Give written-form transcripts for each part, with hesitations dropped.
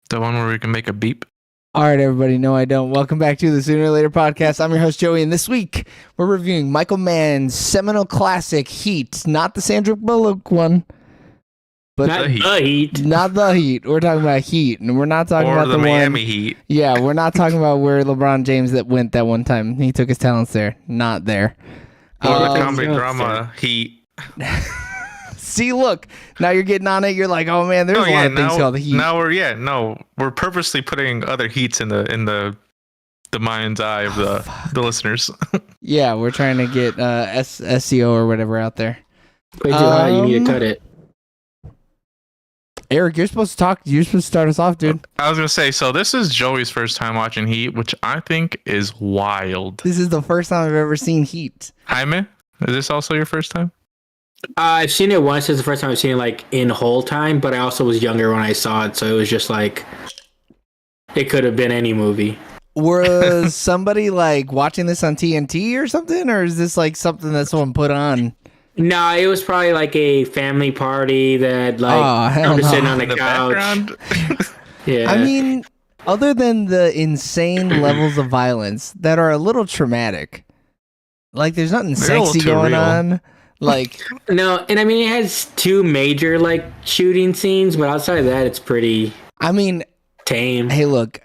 The one where we can make a beep? All right, everybody. No, I don't. Welcome back to the Sooner or Later podcast. I'm your host, Joey, and this week we're reviewing Michael Mann's seminal classic, Heat. Not the Sandra Bullock one, but Not the Heat. Not the Heat. We're talking about Heat, and we're not talking about the Miami one. Heat. Yeah, we're not talking about where LeBron James that went that one time. He took his talents there. Not there. Or the comedy drama Heat. See, look, now you're getting on it. You're like, oh man, there's a lot of things called the Heat. Now we're purposely putting other Heats in the mind's eye of the listeners. Yeah, we're trying to get SEO or whatever out there. Wait, you need to cut it. Eric, you're supposed to talk. You're supposed to start us off, dude. I was gonna say, so this is Joey's first time watching Heat, which I think is wild. This is the first time I've ever seen Heat. Jaime, is this also your first time? I've seen it once. It's the first time I've seen it like in whole time, but I also was younger when I saw it, so it was just like it could have been any movie. Was somebody like watching this on TNT or something, or is this like something that someone put on? No, it was probably like a family party that like I'm just sitting on the couch. Yeah, I mean, other than the insane levels of violence that are a little traumatic, like there's nothing sexy going on. Like no, and I mean it has two major like shooting scenes, but outside of that, it's pretty. I mean, tame. Hey, look.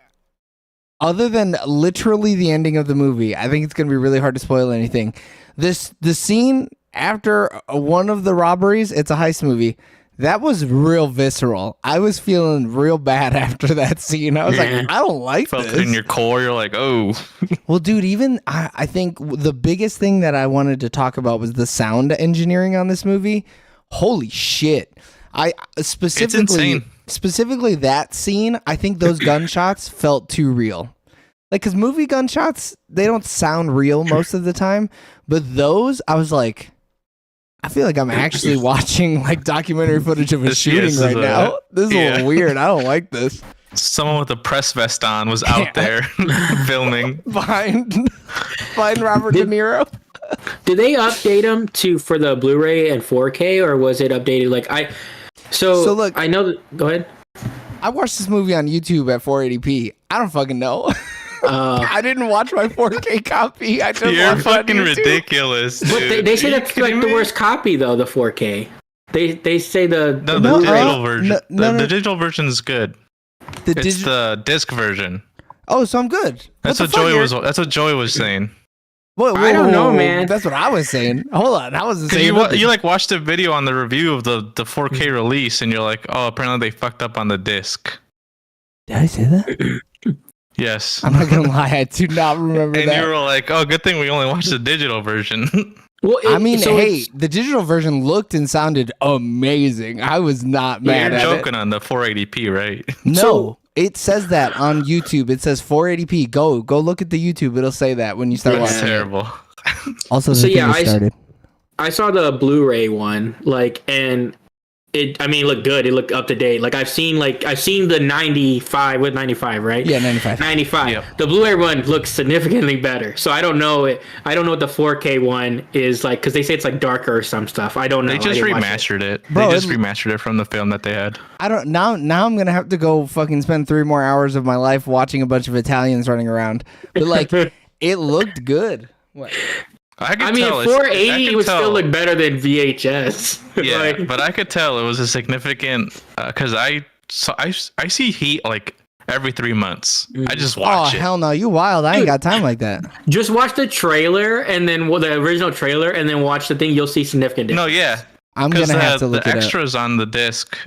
Other than literally the ending of the movie, I think it's gonna be really hard to spoil anything. The scene after one of the robberies, it's a heist movie. That was real visceral. I was feeling real bad after that scene. I was like, I don't like Felt this. it in your core. You're like, oh. Well, dude, even I think the biggest thing that I wanted to talk about was the sound engineering on this movie. Holy shit. It's insane. Specifically that scene, I think those gunshots felt too real. Like, because movie gunshots, they don't sound real most of the time. But those, I was like, I feel like I'm actually watching like documentary footage of a shooting right now. This is a little weird. I don't like this. Someone with a press vest on was out there filming behind Robert De Niro. Did they update them for the Blu-ray and 4K, or was it updated like So look, I know that. Go ahead. I watched this movie on YouTube at 480p. I don't fucking know. I didn't watch my 4K copy. I just You're fucking ridiculous, dude. But they say that's like the worst copy though, the 4K. They say the digital version. The digital version is good. It's the disc version. Oh, so I'm good. That's what Joey was saying. Whoa, I don't know, man. That's what I was saying. Hold on, I wasn't saying you like watched a video on the review of the 4K release, and you're like, oh, apparently they fucked up on the disc. Did I say that? Yes. I'm not gonna lie, I do not remember and that. you were like, oh, good thing we only watched the digital version. Well, the digital version looked and sounded amazing. I was not mad at it. You're joking on the 480p, right? No, it says that on YouTube. It says 480p. Go look at the YouTube. It'll say that when you start watching. That's terrible. Also, I saw the Blu-ray one, and it looked good. It looked up to date. Like I've seen the 95 with 95, right? Yeah, 95. 95. Yep. The Blu-ray one looks significantly better. So I don't know it. I don't know what the 4K one is like, because they say it's like darker or some stuff. I don't know. They just remastered it. Bro, they just remastered it from the film that they had. I don't now. I'm gonna have to go fucking spend 3 more hours of my life watching a bunch of Italians running around. But like, it looked good. What? I mean, 480 would still look better than VHS. Yeah, but I could tell it was a significant because I see Heat like every 3 months. I just watch it. Oh hell no, you wild! I ain't got time like that. Just watch the trailer and then the original trailer, and then watch the thing. You'll see significant difference. No, yeah, I'm gonna have to look it up. The extras on the disc.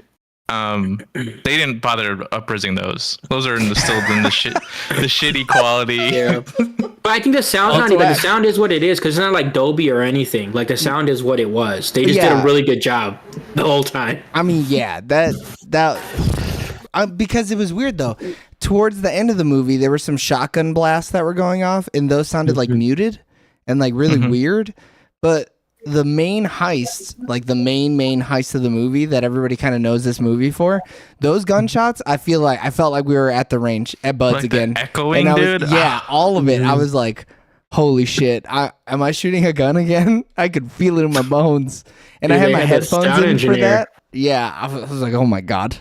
They didn't bother uprising those. Those are still in the shitty quality. Yeah. But I think the sound's not even. The sound is what it is, because it's not like Dolby or anything. Like the sound is what it was. They just did a really good job the whole time. I mean, yeah, because it was weird though. Towards the end of the movie, there were some shotgun blasts that were going off, and those sounded like muted and like really weird. But the main heist, like the main heist of the movie that everybody kind of knows this movie for, those gunshots, I felt like we were at the range at Bud's like again. The echoing, dude. Yeah, all of it. I was like, holy shit! Am I shooting a gun again? I could feel it in my bones, and I had my headphones in for that. Yeah, I was like, oh my god.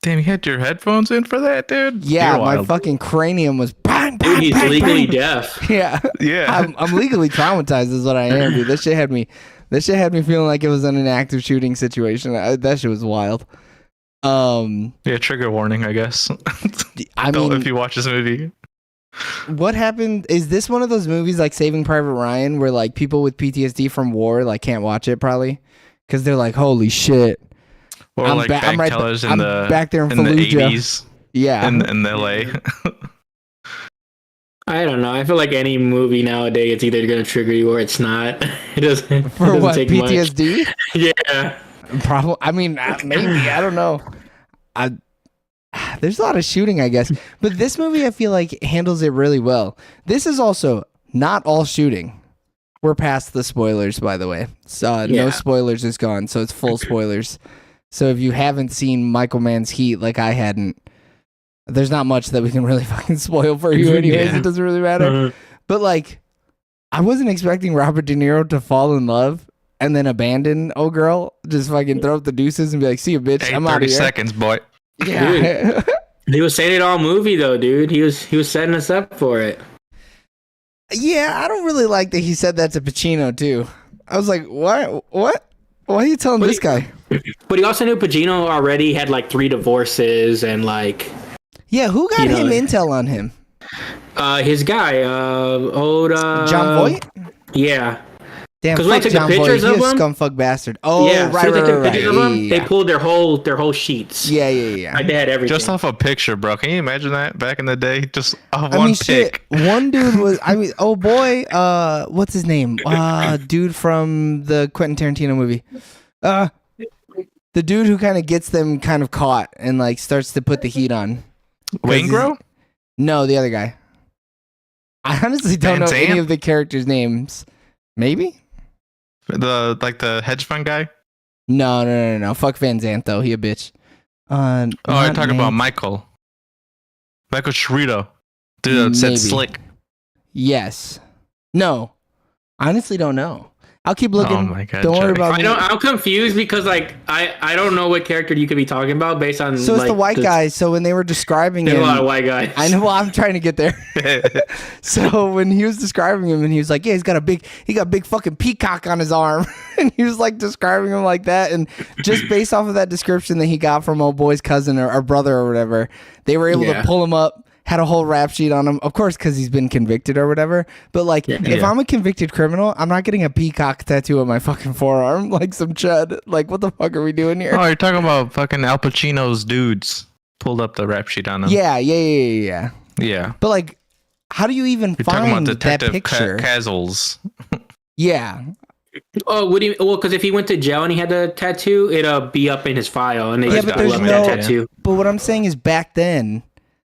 Damn, you had your headphones in for that, dude? Yeah, You're my wild. fucking cranium was bang, Dude, bang, he's bang, legally bang. deaf. Yeah, Yeah. I'm legally traumatized, is what I am, dude. That shit had me feeling like it was in an active shooting situation. That shit was wild. Yeah, trigger warning, I guess. I Don't mean, if you watch this movie. what happened? Is this one of those movies like Saving Private Ryan, where like people with PTSD from war like can't watch it probably because they're like, holy shit. Or I'm like ba- I'm bank right tellers I'm in the back there in the Fallujah. 80s Yeah, in LA. I don't know. I feel like any movie nowadays, it's either gonna trigger you or it's not. It doesn't. for it doesn't what take PTSD? much. Yeah. Probably. I mean, maybe. I don't know. I there's a lot of shooting, I guess, but this movie I feel like handles it really well. This is also not all shooting. We're past the spoilers, by the way. So, no Yeah. spoilers is gone, so it's full spoilers. So if you haven't seen Michael Mann's Heat, like I hadn't, there's not much that we can really fucking spoil for you, anyways. Yeah. It doesn't really matter. But like, I wasn't expecting Robert De Niro to fall in love and then abandon old girl, just fucking throw up the deuces and be like, "See you, bitch. Hey, I'm out of 30 here." seconds, boy. Yeah. He was saying it all movie though, dude. He was setting us up for it. Yeah, I don't really like that he said that to Pacino too. I was like, what? What? Why are you telling this guy? But he also knew Pacino already had like 3 divorces and like Yeah, who got You know, him intel on him? his guy, old John Voight? Yeah. Damn, 'Cause when fuck they took the John Voight. pictures He of a him- scumfuck bastard. Oh, Yeah, right, so they right, took right, pictures of right. him. Yeah, They pulled their whole sheets. yeah. Like they had everything. Just off a picture, bro. Can you imagine that back in the day? Just off I one mean, pic. shit. One dude was. I mean, oh boy. What's his name? Dude from the Quentin Tarantino movie. The dude who kind of gets them kind of caught and like starts to put the heat on. Waingro? No, the other guy. I honestly don't Van know Zandt? any of the characters' names. Maybe? The hedge fund guy? No. Fuck Van Zandt though. He a bitch. Oh, I'm talking about Michael. Michael Shrito. Dude, that said Maybe. slick. Yes. No. Honestly, don't know. I'll keep looking. Oh my god. Don't worry Joey. about me. I'm confused because like I don't know what character you could be talking about based on So it's like, the white guy. So when they were describing There's him, a lot of white guys. I know. Well, I'm trying to get there. So when he was describing him, and he was like, "Yeah, he got big fucking peacock on his arm," and he was like describing him like that, and just based off of that description that he got from old boy's cousin or brother or whatever, they were able to pull him up. Had a whole rap sheet on him, of course, because he's been convicted or whatever. But like, if I'm a convicted criminal, I'm not getting a peacock tattoo on my fucking forearm like some chud. Like, what the fuck are we doing here? Oh, you're talking about fucking Al Pacino's dudes. Pulled up the rap sheet on him. Yeah. Yeah. But like, how do you even You're talking find about that Detective picture? Cazles. Yeah. Oh, what do you? Well, because if he went to jail and he had the tattoo, it'll be up in his file, and they Yeah, just but pull there's up no- that tattoo. But what I'm saying is, back then,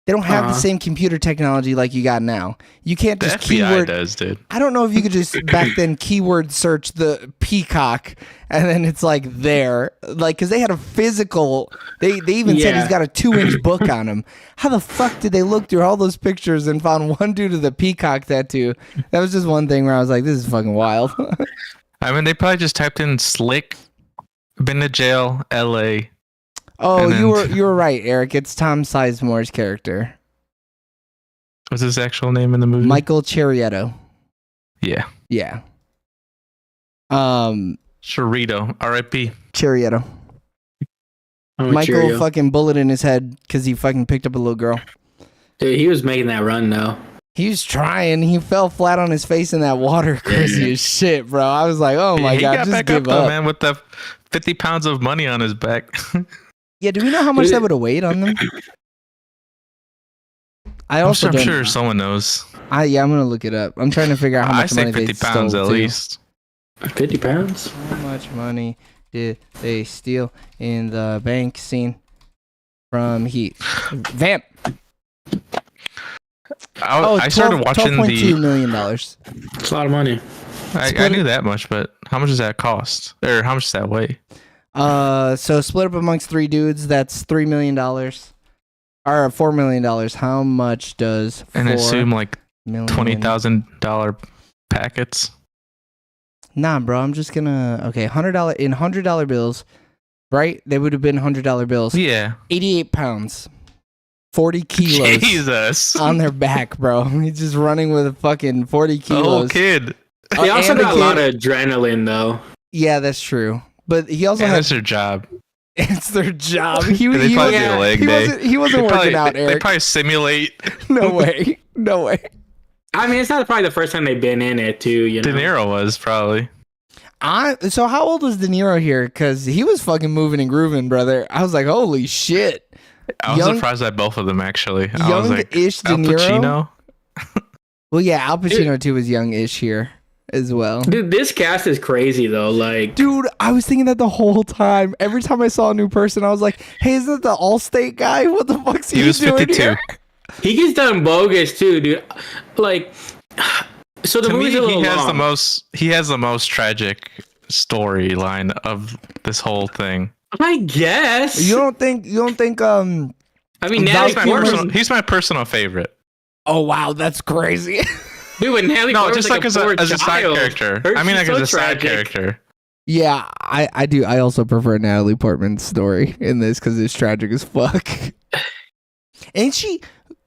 they don't have the same computer technology like you got now. You can't The just FBI keyword. does, dude. I don't know if you could just back then keyword search the peacock and then it's like there, like because they had a physical. They even said he's Yeah. got a 2-inch book on him. How the fuck did they look through all those pictures and found one dude with a peacock tattoo? That was just one thing where I was like, this is fucking wild. I mean, they probably just typed in slick, been to jail, L.A. Oh, And then- you were right, Eric. It's Tom Sizemore's character, What's his actual name in the movie? Michael Cherietto. Yeah. Yeah. Sharito, R.I.P. Cherietto. I'm a Michael Cheerio. fucking bullet in his head because he fucking picked up a little girl. Dude, he was making that run though. He was trying. He fell flat on his face in that water. Crazy as shit, bro. I was like, oh my he god, got just back give up though, up. man, with the 50 pounds of money on his back. Yeah, do we know how much that would have weighed on them? I also I'm don't. sure someone knows. I'm gonna look it up. I'm trying to figure out how I much say money 50 they pounds stole at too. least. 50 pounds. How much money did they steal in the bank scene from Heat? Vamp. I started watching $12.2 the. million. It's a lot of money. I knew that much, but how much does that cost? Or how much does that weigh? So split up amongst 3 dudes, that's $3 million. Or $4 million. How much does And assume like million- $20,000 packets. Nah, bro. I'm just gonna $100 in $100 bills. right? They would have been $100 bills. Yeah. 88 pounds, 40 kilos Jesus. on their back, bro. He's just running with a fucking 40 Oh, kilos. kid. They also and a got a lot kid. of adrenaline, though. Yeah, that's true. But he also And had that's their job. it's their job. He They probably do a leg day. he wasn't They working probably, out, they Eric. probably simulate. No way. No way. I mean, it's not probably the first time they've been in it, too, you know? De Niro was probably. So how old was De Niro here? Because he was fucking moving and grooving, brother. I was like, holy shit. I was surprised at both of them, actually. I was like, Young-ish De Al Niro. Pacino? Well, yeah, Al Pacino too was young-ish here as well. Dude, this cast is crazy, though. Like, Dude, I was thinking that the whole time. Every time I saw a new person, I was like, hey, isn't that the Allstate guy? What the fuck's he was doing 52. here? he gets done bogus, too, dude. Like, so the To me, movie's a little he has long. he has the most tragic storyline of this whole thing. I guess. You don't think I mean, Natalie Val Kilmer- Portman. He's my personal favorite. oh wow, that's crazy. Dude, but Natalie No, Portman's just like as poor a side child. character. Her- I mean, like she's as so a side tragic. character. Yeah, I do. I also prefer Natalie Portman's story in this because it's tragic as fuck. Ain't she?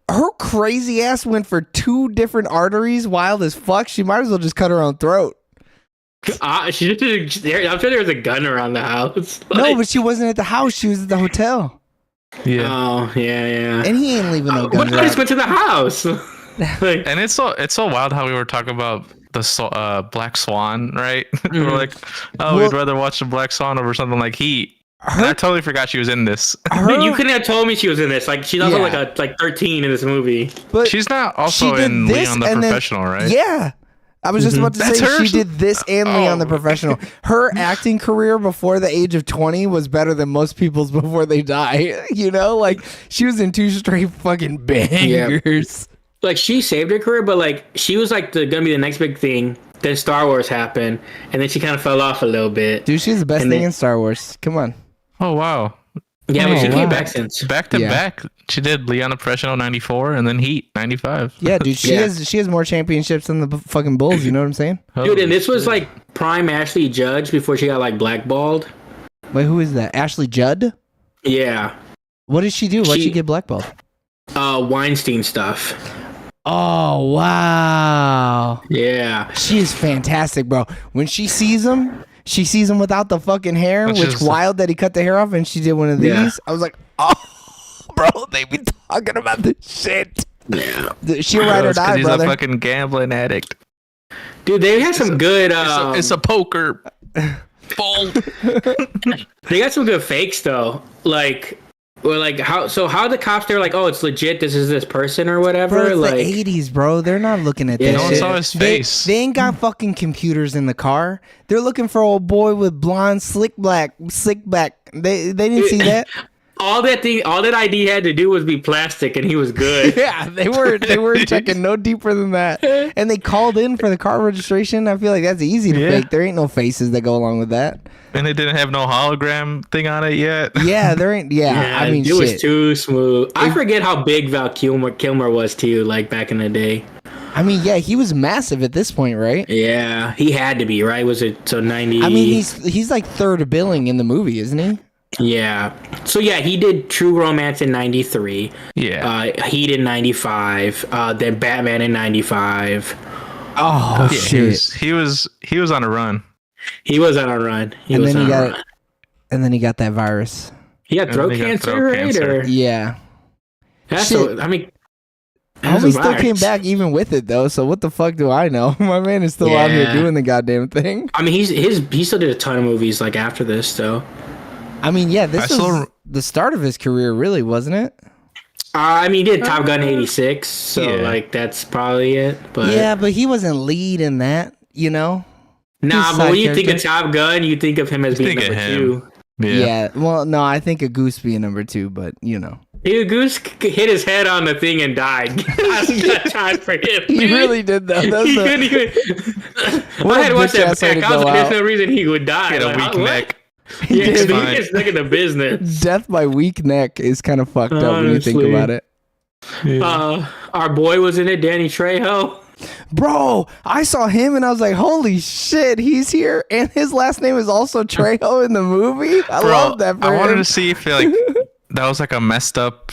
Her crazy ass went for 2 different arteries, wild as fuck. She might as well just cut her own throat. I'm sure there was a gun around the house. No, Like, but she wasn't at the house. She was at the hotel, Yeah. oh yeah. and he ain't leaving no What guns if I just around. went to the house? Like, And it's so wild how we were talking about the Black Swan, right? We were like, oh, Well- we'd rather watch the Black Swan over something like Heat. And I Her, totally forgot she was in this. dude, you couldn't have told me she was in this. Like, she's also Yeah. like 13 in this movie. but She's not also she did in this Leon the and then- Professional, right? yeah. I was just about to That's say her? she did this and Leon the Oh. Professional. Her acting career before the age of 20 was better than most people's before they die. You know, like she was in 2 straight fucking bangers. Like, she saved her career, but like she was like gonna be the next big thing. Then Star Wars happened, and then she kind of fell off a little bit. Dude, she's the best And thing then- in Star Wars. Come on. Oh, wow. Yeah, but Oh, she wow. came back since. Back to Yeah. back. She did Leon the Professional 94 and then Heat 95. Yeah, dude, she Yeah. has more championships than the fucking Bulls. You know what I'm saying? Dude, and this was like prime Ashley Judge before she got like blackballed. Wait, who is that? Ashley Judd? Yeah, What did she do? Why'd she She- get blackballed? Weinstein stuff. Oh wow, Yeah, she is fantastic, bro. When she sees him without the fucking hair, That's which just- wild that he cut the hair off and she did one of these. Yeah. I was like, oh, bro, they be talking about this shit. yeah. She'll ride or That's 'cause die, he's brother. a fucking gambling addict. Dude, they had some good. It's a poker. Fold. They got some good fakes though. Like, well, like how the cops they're like, oh, it's legit. This is this person or whatever. Bro, it's like, the 80s, bro. They're not looking at Yeah, this no one shit. saw his They- face. They ain't got fucking computers in the car. They're looking for old boy with blonde, slick back. They didn't see that. all that ID had to do was be plastic, and he was good. Yeah, they weren't checking no deeper than that. And they called in for the car registration. I feel like that's easy to Yeah. fake. There ain't no faces that go along with that. And it didn't have no hologram thing on it yet. Yeah, there ain't. Yeah, I mean, it was shit. too smooth. I forget how big Val Kilmer was too, like back in the day. I mean, yeah, he was massive at this point, right? Yeah, he had to be, right? Was it so 90? I mean, he's like third billing in the movie, isn't he? yeah. So yeah, he did True Romance in 93. Yeah. Heat in 95. Then Batman in 95. Oh Yeah, shit! he was on a run. He was on a run. He And was then on he a got run. and then he got that virus. He got And throat then he got cancer, throat right? cancer. Or, Yeah, that's Shit. I mean, that's homie a still came virus. back even with it though. So what the fuck do I know? My man is still out here Yeah. doing the goddamn thing. I mean, he still did a ton of movies like after this, though. I mean, yeah, this I was still- the start of his career, really, wasn't it? I mean, he did Top Gun 86, so Yeah. like that's probably it. But Yeah, but he wasn't lead in that, you know. nah, His but side when you think of character. Top Gun, you think of him as being think of number him. 2. Yeah. Well, no, I think a Goose being number 2, but you know, Goose hit his head on the thing and died. I got time for him. he dude. really did that. He That's couldn't a, even. What I a had to watch that bitch-ass way back. to I was go like, there's out. no reason he would die. He had a Like, weak what? neck. he Yeah, did. he gets stuck in the business. Death by weak neck is kind of fucked up when you think Honestly. about it. Our boy was in it, Danny Trejo. Bro, I saw him and I was like, holy shit, he's here. And his last name is also Trejo in the movie. I love that for I wanted him. to see if like that was like a messed up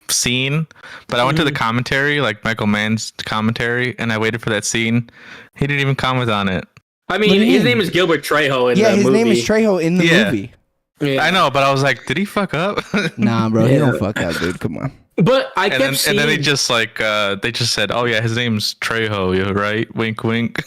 scene, but I went to the commentary, like Michael Mann's commentary, and I waited for that scene. He didn't even comment on it. I mean, his name is Gilbert Trejo in the movie. Yeah, his name is Trejo in the movie. Yeah. I know, but I was like, did he fuck up? Nah, bro, he don't fuck up, dude. Come on. But I kept seeing... And then they just like they just said, oh yeah, his name's Trejo, you're right? Wink, wink.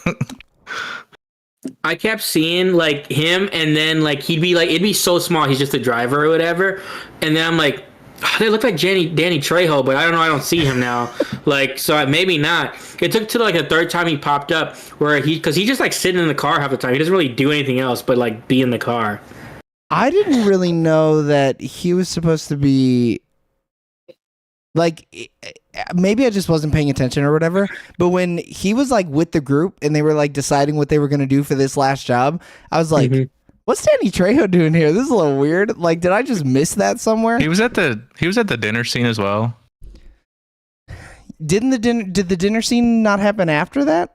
I kept seeing like him, and then like he'd be like, it'd be so small, he's just a driver or whatever, and then I'm like, oh, they look like Danny Trejo, but I don't know, I don't see him now. Like, so maybe not. It took to like the third time he popped up, where because he just like sitting in the car half the time. He doesn't really do anything else but like be in the car. I didn't really know that he was supposed to be like, maybe I just wasn't paying attention or whatever, but when he was like with the group and they were like deciding what they were going to do for this last job, I was like, what's Danny Trejo doing here? This is a little weird. Like, did I just miss that somewhere? He was at the dinner scene as well. Did the dinner scene not happen after that?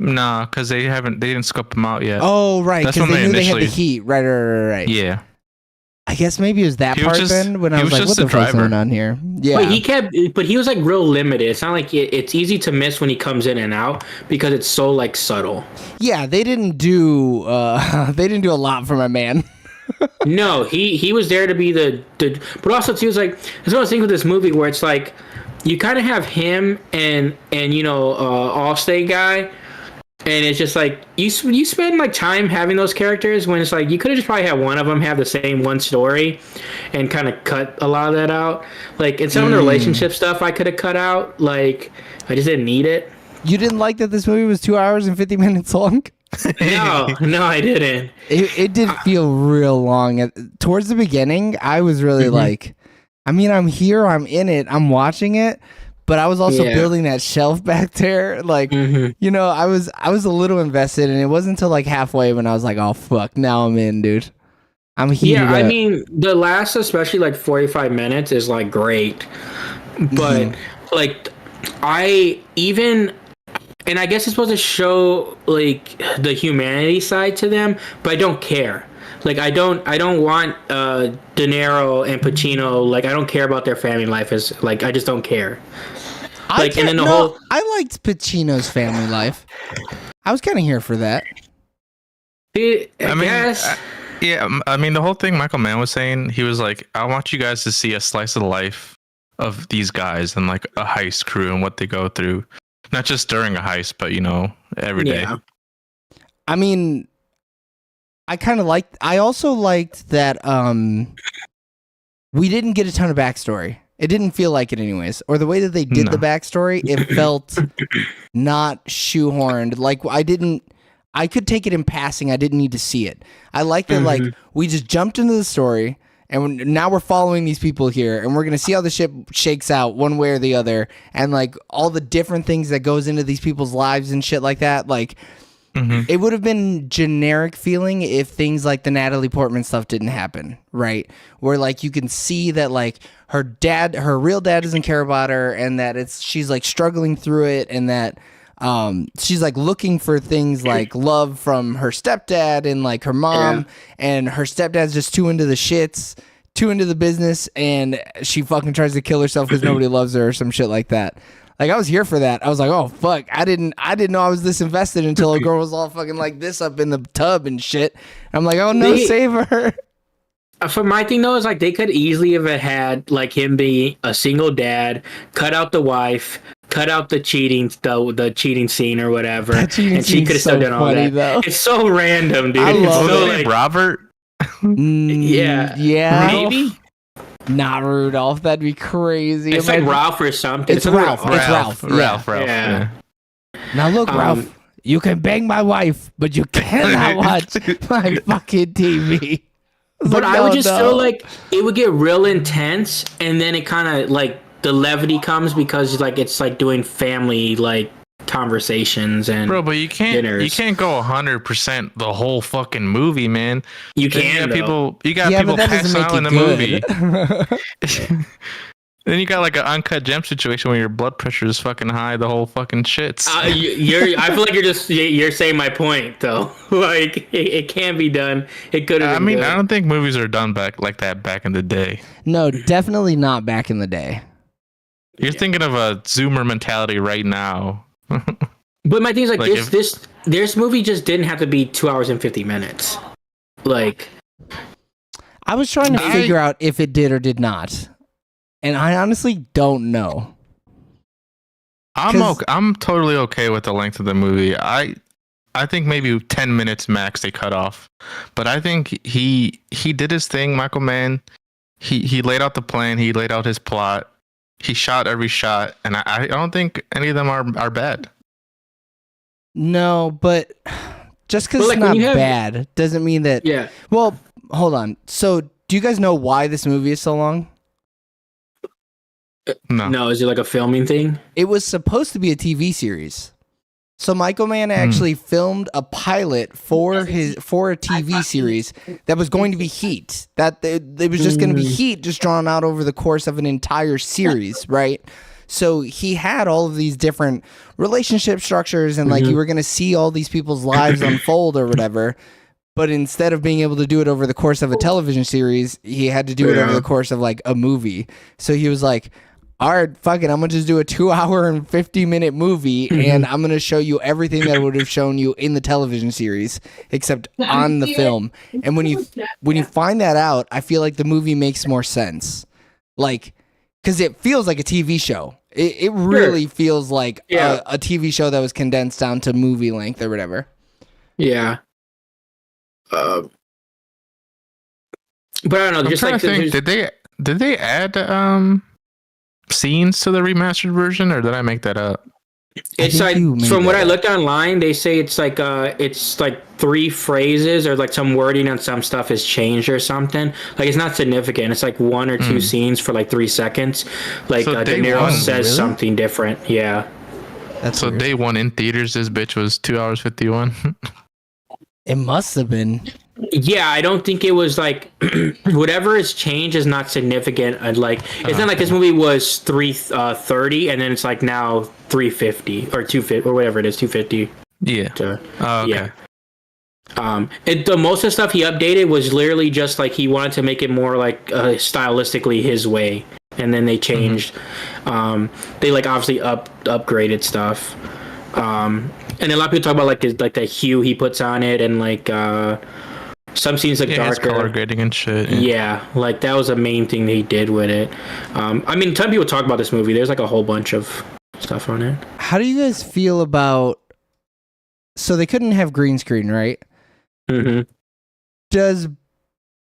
Nah, because they didn't scope him out yet. Oh, right, because they knew they had the heat. Right. Yeah. I guess maybe it was that part then when I was like, what the fuck's going on here? Yeah. But he was like real limited. It's not like it's easy to miss when he comes in and out because it's so like subtle. Yeah, they didn't do a lot for my man. No, he was there to be the but also too, it's like there's one of those things with this movie where it's like you kind of have him and you know Allstate guy. And it's just like you spend like time having those characters when it's like you could have just probably had one of them have the same one story and kind of cut a lot of that out. Like in some of the relationship stuff I could have cut out. Like I just didn't need it. You didn't like that this movie was 2 hours and 50 minutes long? No, I didn't. It did feel real long. Towards the beginning, I was really like, I mean, I'm here, I'm in it, I'm watching it. But I was also building that shelf back there. Like, you know, I was a little invested, and it wasn't until like halfway when I was like, oh, fuck, now I'm in, dude. I'm heated up. I mean, the last, especially like 45 minutes is like great. But like, and I guess it's supposed to show like the humanity side to them, but I don't care. Like, I don't want De Niro and Pacino, like, I don't care about their family life. I just don't care. Like, and then I liked Pacino's family life. I was kind of here for that. I guess. I mean, the whole thing Michael Mann was saying, he was like, I want you guys to see a slice of the life of these guys and like a heist crew and what they go through. Not just during a heist, but, you know, every day. I mean, I also liked that we didn't get a ton of backstory. It didn't feel like it anyways. Or the way that they did the backstory, it felt not shoehorned. Like I could take it in passing. I didn't need to see it. I like that like we just jumped into the story and now we're following these people here and we're going to see how the ship shakes out one way or the other and like all the different things that goes into these people's lives and shit like that. Like it would have been generic feeling if things like the Natalie Portman stuff didn't happen, right? Where like you can see that like her real dad doesn't care about her, and that she's like struggling through it, and that she's like looking for things like love from her stepdad and like her mom, and her stepdad's just too into the shits, too into the business, and she fucking tries to kill herself because nobody loves her or some shit like that. Like, I was here for that. I was like, oh, fuck. I didn't know I was this invested until a girl was all fucking like this up in the tub and shit. I'm like, oh, no, save her. For my thing, though, is like they could easily have had like him be a single dad, cut out the wife, cut out the cheating scene or whatever. And she could have still done all that. Though. It's so random, dude. I love it. Like, Robert? Yeah. Maybe? Not Rudolph. That'd be crazy. It's like Ralph or something. It's Ralph. It's Ralph. Yeah. Now look, Ralph. You can bang my wife, but you cannot watch my fucking TV. But I would just feel like it would get real intense, and then it kind of like the levity comes because like it's like doing family like conversations and bro, but you can't go 100% the whole fucking movie, man. You can. You got people passing out in the movie. Then you got like an uncut gem situation where your blood pressure is fucking high. The whole fucking shits. I feel like you're saying my point though. Like it can be done. It could have. I mean, good. I don't think movies are done back like that back in the day. No, definitely not back in the day. You're thinking of a Zoomer mentality right now. But my thing is like this movie just didn't have to be 2 hours and 50 minutes. Like, I was trying to figure out if it did or did not, and I honestly don't know. I'm totally okay with the length of the movie. I think maybe 10 minutes max they cut off, but I think he did his thing. Michael Mann, he laid out the plan. He laid out his plot. He shot every shot, and I don't think any of them are bad. No, but just because like, it's not bad doesn't mean that. Yeah. Well, hold on. So, do you guys know why this movie is so long? No, is it like a filming thing? It was supposed to be a TV series. So Michael Mann actually filmed a pilot for a TV series that was going to be Heat. That it was just going to be Heat, just drawn out over the course of an entire series, right? So he had all of these different relationship structures, and like you were going to see all these people's lives unfold or whatever. But instead of being able to do it over the course of a television series, he had to do it over the course of like a movie. So he was like, all right, fuck it, I'm going to just do a 2 hour and 50-minute movie, and I'm going to show you everything that would have shown you in the television series, except on the film. And when you find that out, I feel like the movie makes more sense. Like, because it feels like a TV show. It really feels like a TV show that was condensed down to movie length or whatever. Yeah. But I don't know. I'm Just trying like to think, did they add scenes to the remastered version, or did I make that up? It's like from what I looked online, they say it's like 3 phrases or like some wording on some stuff has changed or something. Like it's not significant. It's like 1 or 2 scenes for like 3 seconds. Like So De Niro says something different. Yeah. That's so weird. day one in theaters, this bitch was 2 hours 51. It must have been. Yeah, I don't think it was like whatever has changed is not significant. And like it's not like this movie was 330 and then it's like now 350 or 250 or whatever it is, 250. Yeah. Okay. Yeah. The most of the stuff he updated was literally just like he wanted to make it more like stylistically his way, and then they changed. They like obviously upgraded stuff. And a lot of people talk about like the hue he puts on it, and like some scenes like darker color grading and shit. Yeah, like that was the main thing they did with it. I mean, a ton of people talk about this movie. There's like a whole bunch of stuff on it. How do you guys feel about? So they couldn't have green screen, right? Mm-hmm. Does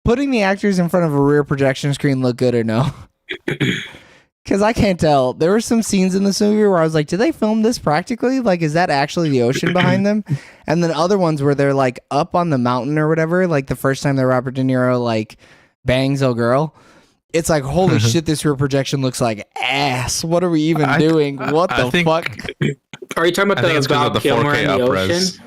putting the actors in front of a rear projection screen look good or no? Because I can't tell. There were some scenes in this movie where I was like, did they film this practically? Like, is that actually the ocean behind them? And then other ones where they're like up on the mountain or whatever, like the first time that Robert De Niro like bangs a girl. It's like, holy shit, this rear projection looks like ass. What are we even doing? What the fuck? Are you talking about the Val Kilmer in the ocean?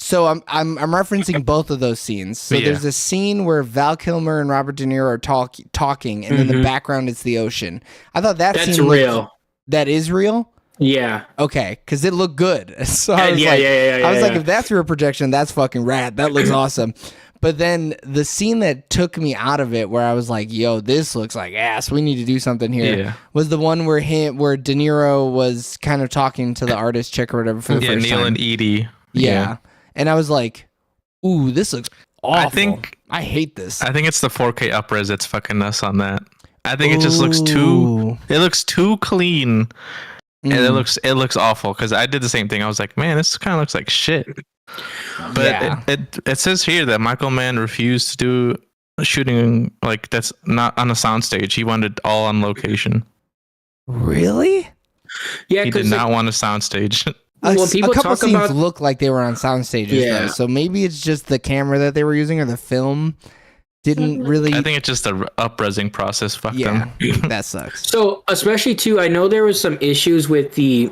So I'm referencing both of those scenes. So there's a scene where Val Kilmer and Robert De Niro are talking, and then the background is the ocean. I thought that's real. That is real? Yeah. Okay, because it looked good. So I was like, if that's real projection, that's fucking rad. That looks awesome. But then the scene that took me out of it, where I was like, yo, this looks like ass. We need to do something here, was the one where De Niro was kind of talking to the artist chick or whatever for the first Neil time. and Edie. Yeah. And I was like, ooh, this looks awful. I hate this. I think it's the 4K upres that's fucking us on that. I think it just looks too clean. And it looks awful, because I did the same thing. I was like, man, this kind of looks like shit. But it says here that Michael Mann refused to do shooting like that's not on a soundstage. He wanted it all on location. Really? Yeah, he did not want a soundstage. Well, a couple scenes look like they were on sound stages, though. So maybe it's just the camera that they were using, or the film didn't really. I think it's just the up-resing process. Fuck them. That sucks. So especially too, I know there was some issues with the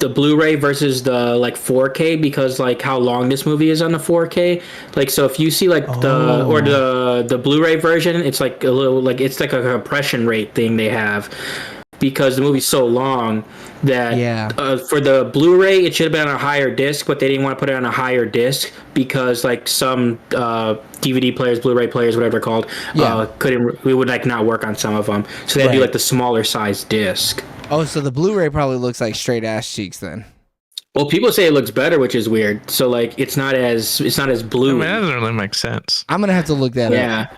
the Blu-ray versus the like 4K because like how long this movie is on the 4K. Like so if you see like the Blu-ray version, it's like a little like it's like a compression rate thing they have because the movie's so long that for the Blu-ray it should have been on a higher disc, but they didn't want to put it on a higher disc because like some DVD players, Blu-ray players, whatever they're called, we would like not work on some of them, so they had to do like the smaller size disc. Oh, so the Blu-ray probably looks like straight ass cheeks then. Well, people say it looks better, which is weird. So like it's not as blue. I mean, that doesn't really make sense. I'm gonna have to look that up. Yeah.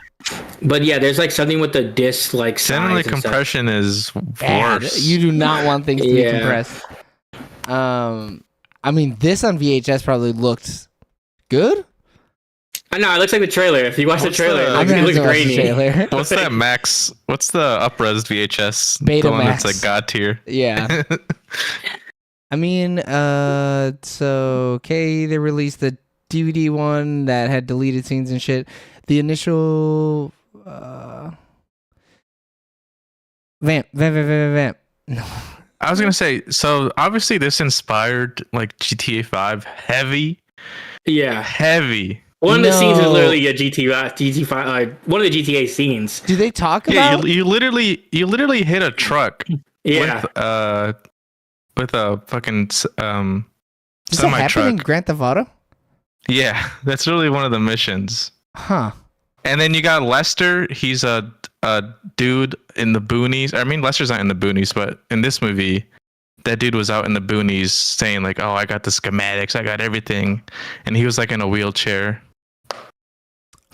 But yeah, there's like something with the disc like size. Generally, compression is worse. You do not want things to be compressed. I mean, this on VHS probably looked good. I know, it looks like the trailer. If you watch the trailer, it looks grainy. What's that max? What's the up-res VHS? Beta the one Max. that's like God tier. Yeah. I mean, so okay, they released the DVD one that had deleted scenes and shit. The initial vamp. I was gonna say, so obviously this inspired like GTA 5 heavy. Yeah, heavy. One of the scenes is literally a GTA 5. One of the GTA scenes. Do they talk about? Yeah, you literally hit a truck. Yeah. With a fucking Does that happen in Grand Theft Auto? Yeah, that's really one of the missions. Huh. And then you got Lester. He's a dude in the boonies. I mean, Lester's not in the boonies, but in this movie, that dude was out in the boonies saying like, "Oh, I got the schematics, I got everything," and he was like in a wheelchair.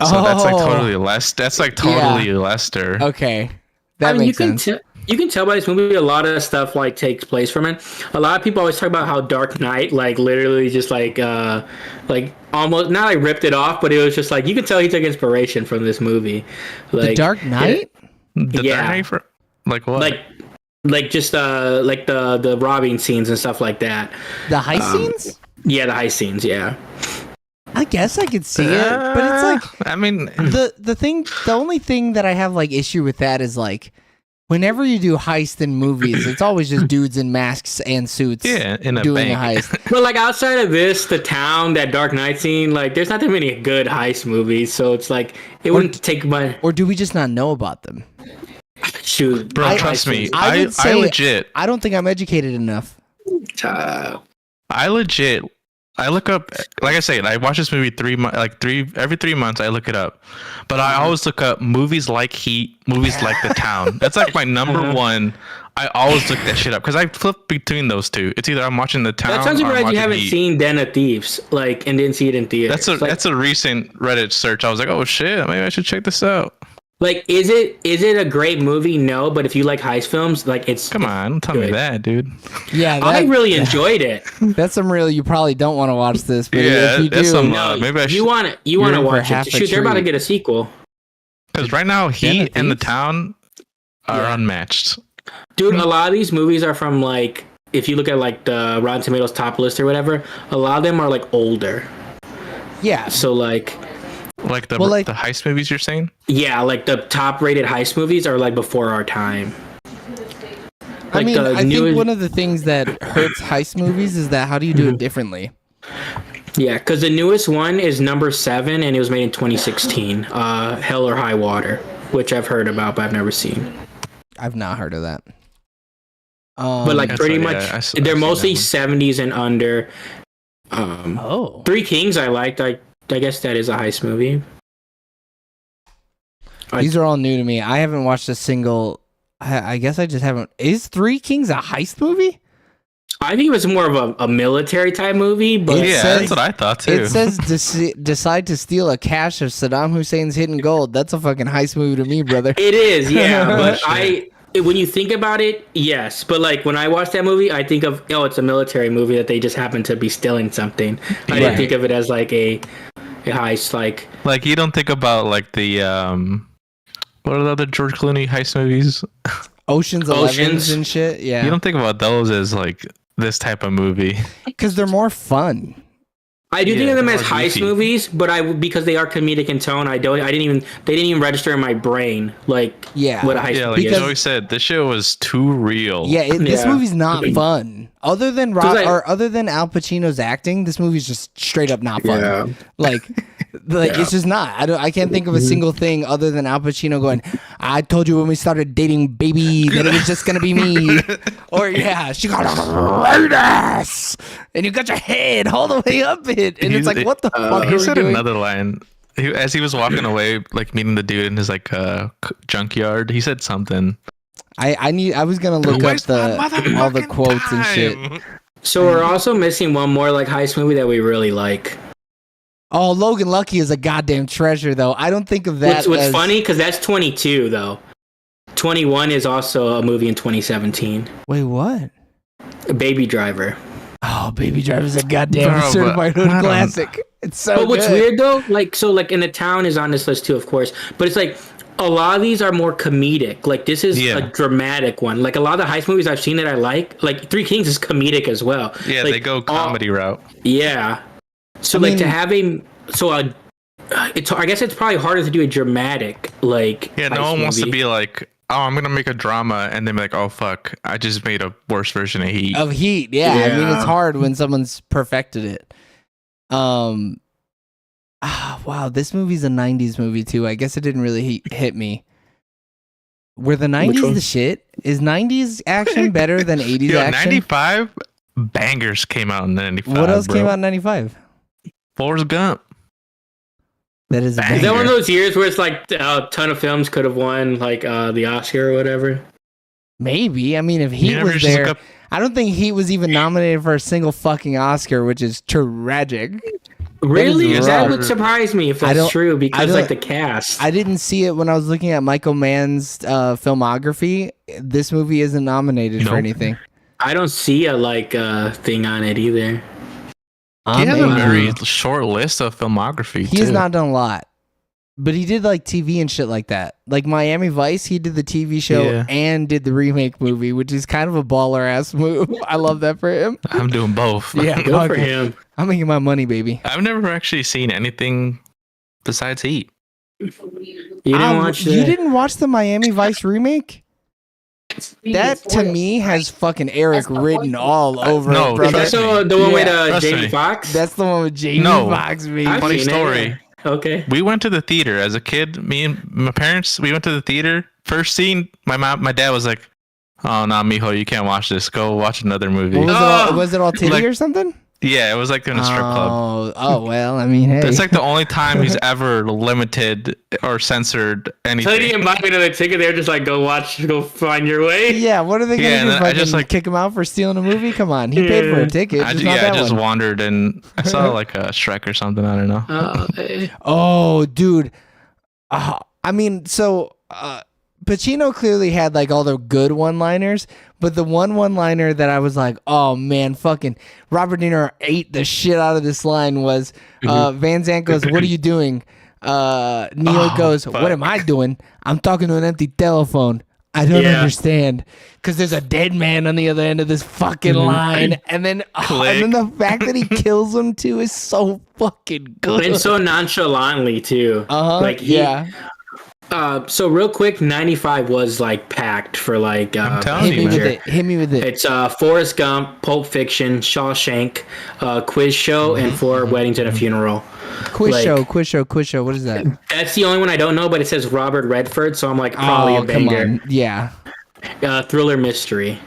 So that's like totally Lester. That's like totally Lester. Okay, that makes sense. You can tell by this movie a lot of stuff like takes place from it. A lot of people always talk about how Dark Knight like literally just like almost not like ripped it off, but it was just like you can tell he took inspiration from this movie. Like The Dark Knight? The Dark Knight for like what? Like just like the robbing scenes and stuff like that. The heist scenes? Yeah, the heist scenes, yeah. I guess I could see it, but it's like I mean the only thing that I have like issue with that is like whenever you do heist in movies, it's always just dudes in masks and suits in a doing bank. a heist. But like outside of this, the town, that Dark Knight scene, like there's not that many good heist movies, so it's like it wouldn't take my. Or do we just not know about them? Shoot, bro, trust me. I legit. I don't think I'm educated enough. I look up, like I say, I watch this movie every 3 months. I look it up, but I always look up movies like Heat, movies like The Town. That's like my number one. I always look that shit up because I flip between those two. It's either I'm watching The Town. That sounds or I'm surprised you watching haven't Heat. seen Den of Thieves, like, and didn't see it in theaters. That's a recent Reddit search. I was like, oh shit, maybe I should check this out. Like, is it a great movie? No, but if you like heist films, like Come on, don't tell me that, dude. Yeah, I really enjoyed it. That's some real. You probably don't want to watch this, but Yeah, if you that's do, some, No, maybe I should. you want to watch it. Shoot, they're about to treat. get a sequel. Because right now, Heat and The Thieves? Town are unmatched. Dude, a lot of these movies are from like, if you look at like the Rotten Tomatoes top list or whatever, a lot of them are like older. yeah. So like, Like the heist movies you're saying? yeah, like the top rated heist movies are like before our time. I mean, I think one of the things that hurts heist movies is that how do you do it differently? Yeah, because the newest one is number 7, and it was made in 2016. Hell or High Water, which I've heard about, but I've never seen. I've not heard of that. But like pretty much, they're mostly 70s and under. Three Kings I liked. I guess that is a heist movie. These are all new to me. I haven't watched a single. I guess I just haven't. Is Three Kings a heist movie? I think it was more of a military type movie, but That's what I thought too. It says decide to steal a cache of Saddam Hussein's hidden gold. That's a fucking heist movie to me, brother. it is, yeah. But when you think about it, yes. But like when I watch that movie, I think of it's a military movie that they just happen to be stealing something. I didn't think of it as like a heist, like you don't think about like the what are the other George Clooney heist movies? Ocean's 11 and shit. Yeah, you don't think about those as like this type of movie because they're more fun. I do Yeah, think of them they're as more heist goofy. movies, but because they are comedic in tone, they didn't even register in my brain like Yeah. what a heist Yeah, like movie is. Joey said, this shit was too real. Yeah, this Yeah. movie's not fun. Other than 'Cause other than Al Pacino's acting, this movie's just straight up not fun. Yeah. Like it's just not. I can't think of a single thing other than Al Pacino going, "I told you when we started dating, baby, that it was just gonna be me." Or yeah, she got a great ass, and you got your head all the way up it, and it's like, what the fuck are He we said doing? another line. As he was walking away, like meeting the dude in his like junkyard, he said something. I was gonna look up all the quotes and shit. So we're also missing one more like heist movie that we really like. Oh, Logan Lucky is a goddamn treasure, though. I don't think of that. What's as... funny because that's 22 though. 21 is also a movie in 2017. Wait, what? Baby Driver. Oh, Baby Driver's a goddamn Bro, but certified hood I don't- classic. It's so But what's good. weird though, like In the Town is on this list too, of course. But it's like a lot of these are more comedic. Like this is a dramatic one. Like a lot of the heist movies I've seen that I like Three Kings is comedic as well. Yeah, like, they go comedy route. Yeah. So I like mean- to have I guess it's probably harder to do a dramatic like. Yeah, no heist one wants to movie. be like, oh, I'm gonna make a drama, and then be like, oh fuck, I just made a worse version of Heat. Of Heat, yeah. I mean, Yeah. it's hard when someone's perfected it. Wow, this movie's a 90s movie, too. I guess it didn't really hit me. Were the 90s one? the shit? Is 90s action better than 80s Yo, action? 95 bangers came out in 95. What else bro. came out in 95? Forrest Gump. That is a Is banger. that one of those years where it's like a ton of films could have won like the Oscar or whatever? Maybe. I mean, if Heat never was just there, look up- I don't think Heat was even nominated for a single fucking Oscar, which is tragic. Really? is That rough. would surprise me if I that's don't- true I because don't- like the cast. I didn't see it when I was looking at Michael Mann's filmography. This movie isn't nominated for Nope. anything. I don't see a like thing on it either. He has a Amazing. very short list of filmography. He has too. not done a lot, but he did like TV and shit like that. Like Miami Vice, he did the TV show Yeah. and did the remake movie, which is kind of a baller ass move. I love that for him. I'm doing both. Yeah, Good fuck for it. him. I'm making my money, baby. I've never actually seen anything besides Heat. You didn't watch You that? didn't watch the Miami Vice remake? That to me has fucking Eric written all over no, it, brother. That's the one with Yeah. Jamie me. Foxx. That's the one with Jamie No. Foxx, baby. I've Funny seen it, story. yeah. Okay. We went to the theater as a kid. Me and my parents, we went to the theater. First scene, my dad was like, "Oh no, mijo, you can't watch this. Go watch another movie." What was, Oh! was it all titty Like- or something? Yeah, it was like in a strip club. Oh, well, I mean, hey. That's like the only time he's ever limited or censored So you anything. didn't buy me another ticket. They're just like, go find your way. Yeah, what are they Yeah, gonna and do? I Fucking just, like- kick him out for stealing a movie? Come on, he paid for a Yeah. ticket. I Just ju- not yeah, I that just one. wandered and I saw like a Shrek or something. I don't know. Oh, dude. I mean, so Pacino clearly had like all the good one-liners, but the one-liner that I was like, oh man, fucking Robert De Niro ate the shit out of this line was Van Zandt goes, "What are you doing?" Neo goes, fuck. "What am I doing? I'm talking to an empty telephone. I don't Yeah. understand." Because there's a dead man on the other end of this fucking line, and then the fact that he kills him too is so fucking good. And so nonchalantly too. Like he, yeah. So real quick, 95 was like packed for like. I'm telling Hit me you, with man. it. Hit me with it. It's Forrest Gump, Pulp Fiction, Shawshank, Quiz Show, and Four Weddings and a Funeral. Quiz like- show. What is that? That's the only one I don't know, but it says Robert Redford, so I'm like probably a come banger. on. Yeah. Thriller mystery.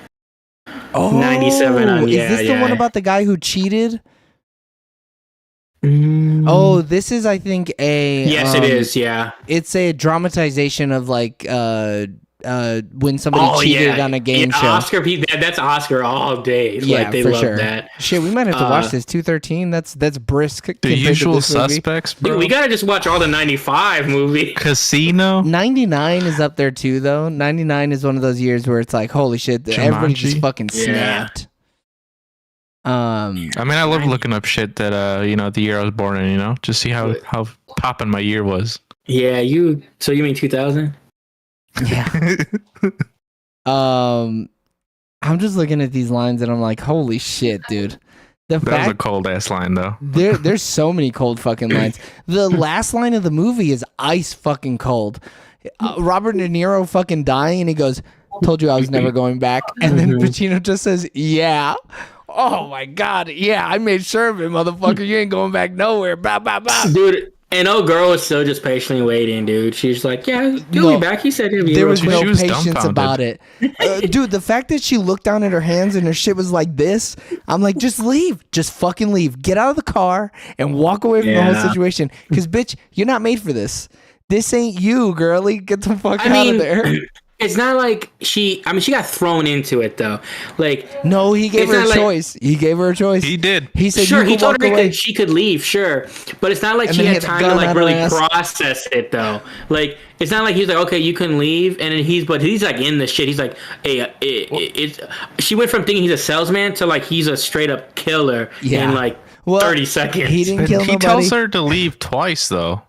Oh, 97 on- is yeah, this the yeah. one about the guy who cheated? Mm. Oh, this is, I think, a. Yes, it is. Yeah. It's a dramatization of like when somebody cheated on a game show. Oscar, that's Oscar all day. Yeah, Like, they for love sure. that. Shit, we might have to watch this. 213. That's brisk. The compared to Usual this movie. Suspects, Dude, bro. we gotta just watch all the 95 movie. Casino. 99 is up there too, though. 99 is one of those years where it's like, holy shit, everybody just Jumanji? fucking Yeah. snapped. I mean, I love looking up shit that the year I was born in. Just see how poppin' my year was. Yeah, so you mean 2000? Yeah. I'm just looking at these lines and I'm like, holy shit, dude. That was a cold ass line though. There's so many cold fucking lines. The last line of the movie is ice fucking cold. Robert De Niro fucking dying, and he goes, "Told you I was never going back." And then Pacino just says, "Yeah." Oh my god, yeah, I made sure of it, motherfucker. You ain't going back nowhere. Bow, bow, bow. Dude, and old girl was still just patiently waiting, dude. She's like, yeah, he'll be back. He said he'll be there was no She was patience about it. Dude, the fact that she looked down at her hands and her shit was like this, I'm like, just leave. Just fucking leave. Get out of the car and walk away from the whole situation. Because, bitch, you're not made for this. This ain't you, girly. Get the fuck out of there. It's not like she got thrown into it though. Like, no, he gave her a choice. He gave her a choice. He did. He said, sure, he told her away. that she could leave, sure, but it's not like she had time to like really process it though. Like, it's not like he's like, okay, you can leave, and then he's like in the shit. He's like, hey, she went from thinking he's a salesman to like he's a straight up killer in like 30 seconds. He didn't kill nobody. He tells her to leave twice though,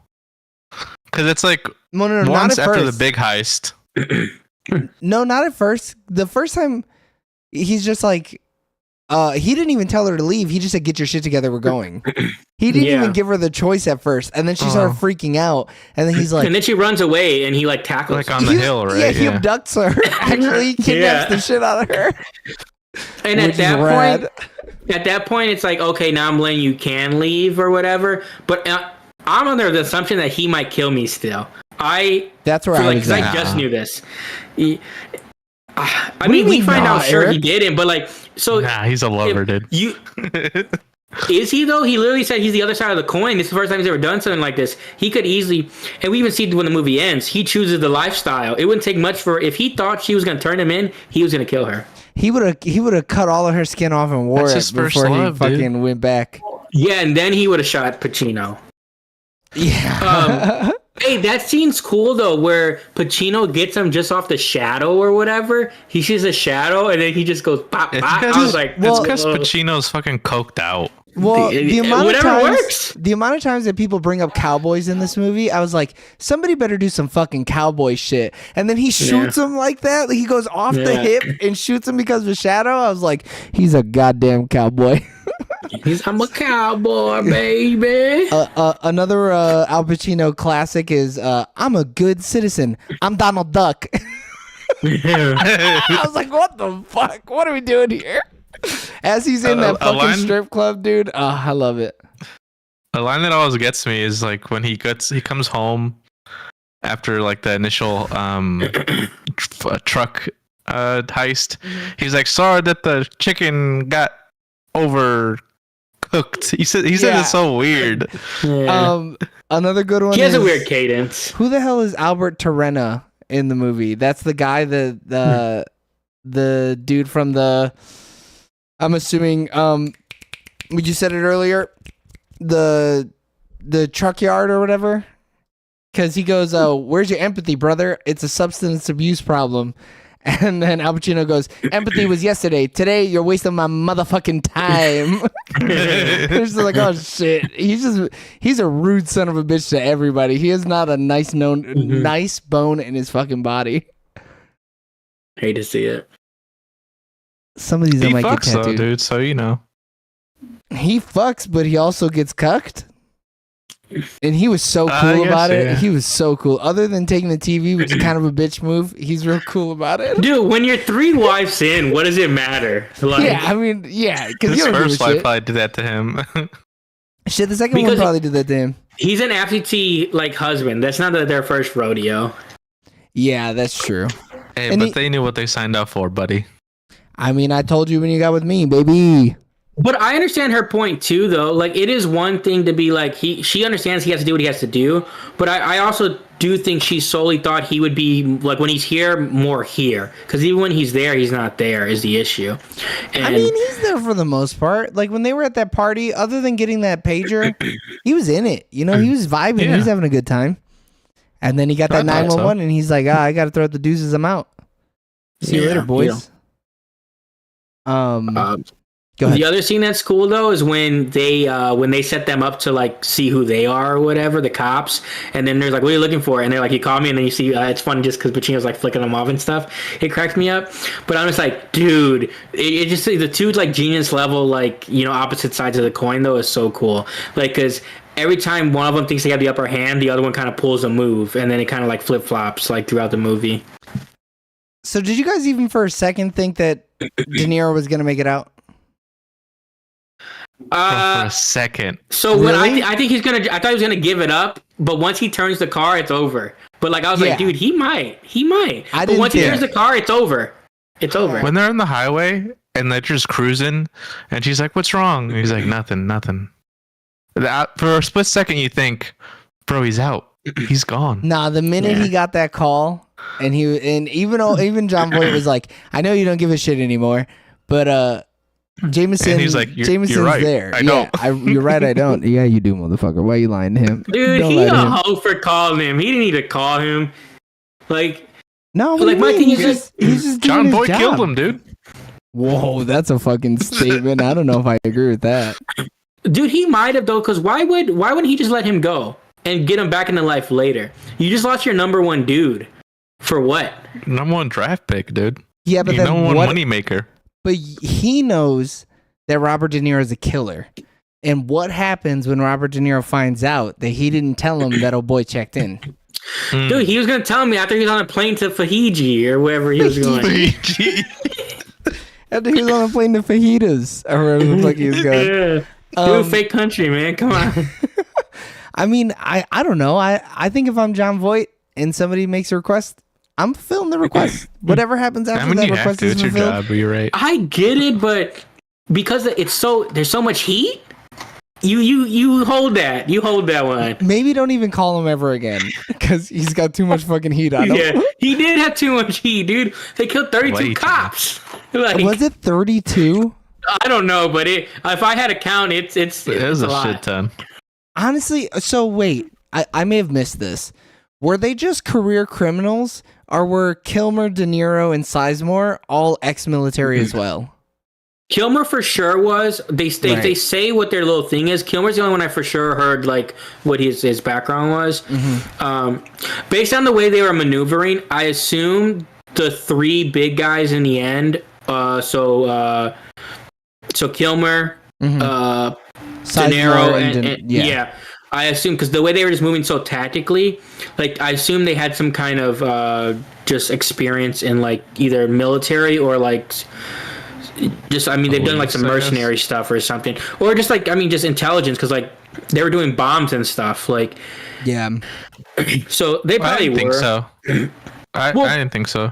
because it's like no, once after the big heist. No, not at first. The first time, he's just like, he didn't even tell her to leave. He just said, "Get your shit together, we're going." He didn't even give her the choice at first, and then she started freaking out. And then he's like, and then she runs away, and he like tackles like on the hill, right? Yeah, he abducts her. Actually, he kidnaps the shit out of her. And at that point, it's like, okay, now I'm letting you can leave or whatever. But I'm under the assumption that he might kill me still. That's where I was at. Because I just knew this. I mean, we find out sure he didn't, but like, so nah, he's a lover, dude. Is he though? He literally said he's the other side of the coin. This is the first time he's ever done something like this. He could easily, and we even see when the movie ends, he chooses the lifestyle. It wouldn't take much for if he thought she was gonna turn him in, he was gonna kill her. He would have cut all of her skin off and wore it before he fucking went back. Yeah, and then he would have shot Pacino. Yeah. Hey, that scene's cool though, where Pacino gets him just off the shadow or whatever. He sees a shadow and then he just goes pop, pop. I was like, it's because Pacino's fucking coked out. Well, the amount of times that people bring up cowboys in this movie, I was like, somebody better do some fucking cowboy shit. And then he shoots him like that. He goes off the hip and shoots him because of a shadow. I was like, he's a goddamn cowboy. I'm a cowboy, baby. Another Al Pacino classic is I'm a good citizen. I'm Donald Duck. I was like, what the fuck? What are we doing here? As he's in that fucking strip club, dude. I love it. A line that always gets me is like when he comes home after like the initial truck heist. He's like, sorry that the chicken got overcooked. He said it's so weird. Yeah. Another good one. He has a weird cadence. Who the hell is Albert Terrena in the movie? That's the guy the dude from the. I'm assuming. You said it earlier. The truck yard or whatever. Because he goes, "Where's your empathy, brother? It's a substance abuse problem." And then Al Pacino goes, "Empathy was yesterday. Today, you're wasting my motherfucking time." It's just like, oh shit. He's a rude son of a bitch to everybody. He is not a nice bone in his fucking body. Hate to see it. Some of these I might get tattooed. Though, dude. So you know, he fucks, but he also gets cucked. And he was so cool about it. Yeah. He was so cool. Other than taking the TV, which is kind of a bitch move, he's real cool about it. Dude, when you're 3 wives in, what does it matter? Like, yeah, I mean, yeah. Because his first wife probably did that to him. Shit, the second one probably did that to him. He's an absentee like husband. That's not their first rodeo. Yeah, that's true. Hey, but they knew what they signed up for, buddy. I mean, I told you when you got with me, baby. But I understand her point too, though. Like, it is one thing to be like she understands he has to do what he has to do, but I also do think she solely thought he would be like when he's here, more here, because even when he's there, he's not there is the issue. And I mean, he's there for the most part. Like when they were at that party, other than getting that pager, he was in it. You know, he was vibing. Yeah. He was having a good time. And then he got that 911, and he's like, I got to throw out the deuces. I'm out. See you later, boys. Go ahead. The other scene that's cool though is when they set them up to like see who they are or whatever, the cops, and then they're like, "What are you looking for?" And they're like, "You call me," and then you see it's funny just because Pacino's like flicking them off and stuff. It cracks me up, but I'm just like, dude, it just the two like genius level like opposite sides of the coin though is so cool. Like because every time one of them thinks they have the upper hand, the other one kind of pulls a move, and then it kind of like flip flops like throughout the movie. So did you guys even for a second think that De Niro was gonna make it out? For a second. So when Really? I think I thought he was gonna give it up, but once he turns the car, it's over. But like I was like, dude, he might. I But didn't once he think- turns the car, it's over. It's over. When they're on the highway and they're just cruising, and she's like, "What's wrong?" And he's like, "Nothing." For a split second, you think, "Bro, he's out. He's gone." Nah, the minute he got that call, and even John Voight was like, "I know you don't give a shit anymore," but Jameson, And he's like, Jameson's you're right. there. I don't. You're right. I don't. Yeah, you do, motherfucker. Why are you lying to him? Dude, Don't he lie a to him. hoe for calling him. He didn't need to call him. Like, No, what like, do my you thing mean? is He's just doing John his Boyd job. killed him, dude. Whoa, that's a fucking statement. I don't know if I agree with that. dude, he might have though, because why wouldn't he just let him go and get him back into life later? You just lost your number one dude. For what? Number one draft pick, dude. Yeah, but Your then number one what? moneymaker. But he knows that Robert De Niro is a killer. And what happens when Robert De Niro finds out that he didn't tell him that old boy checked in? Dude, he was gonna tell me after he was on a plane to Fahiji or wherever he was going. After he was on a plane to fajitas or wherever the fuck he was going. Yeah. Dude, fake country, man. Come on. I mean, I don't know. I think if I'm John Voight and somebody makes a request, I'm fulfilling the request. Whatever happens after I mean, that you have request to. is It's your fulfilled. job, but you're right. I get it, but because there's so much heat, you hold that. You hold that one. Maybe don't even call him ever again because he's got too much fucking heat on him. Yeah, he did have too much heat, dude. They killed 32 Way too cops. Like, Was it 32? I don't know, but if I had a count, it's It was a lot. shit ton. Honestly, so wait, I may have missed this. Were they just career criminals, or were Kilmer, De Niro, and Sizemore all ex-military as well? Kilmer for sure was. They Right. say what their little thing is. Kilmer's the only one I for sure heard like what his background was. Based on the way they were maneuvering, I assume the three big guys in the end. So Kilmer, De Niro, and yeah. I assume because the way they were just moving so tactically, like I assume they had some kind of just experience in like either military or like just they've done like some Police, I guess. mercenary stuff or something, or just like just intelligence because like they were doing bombs and stuff like Yeah. so they I probably didn't think were. so. I didn't think so.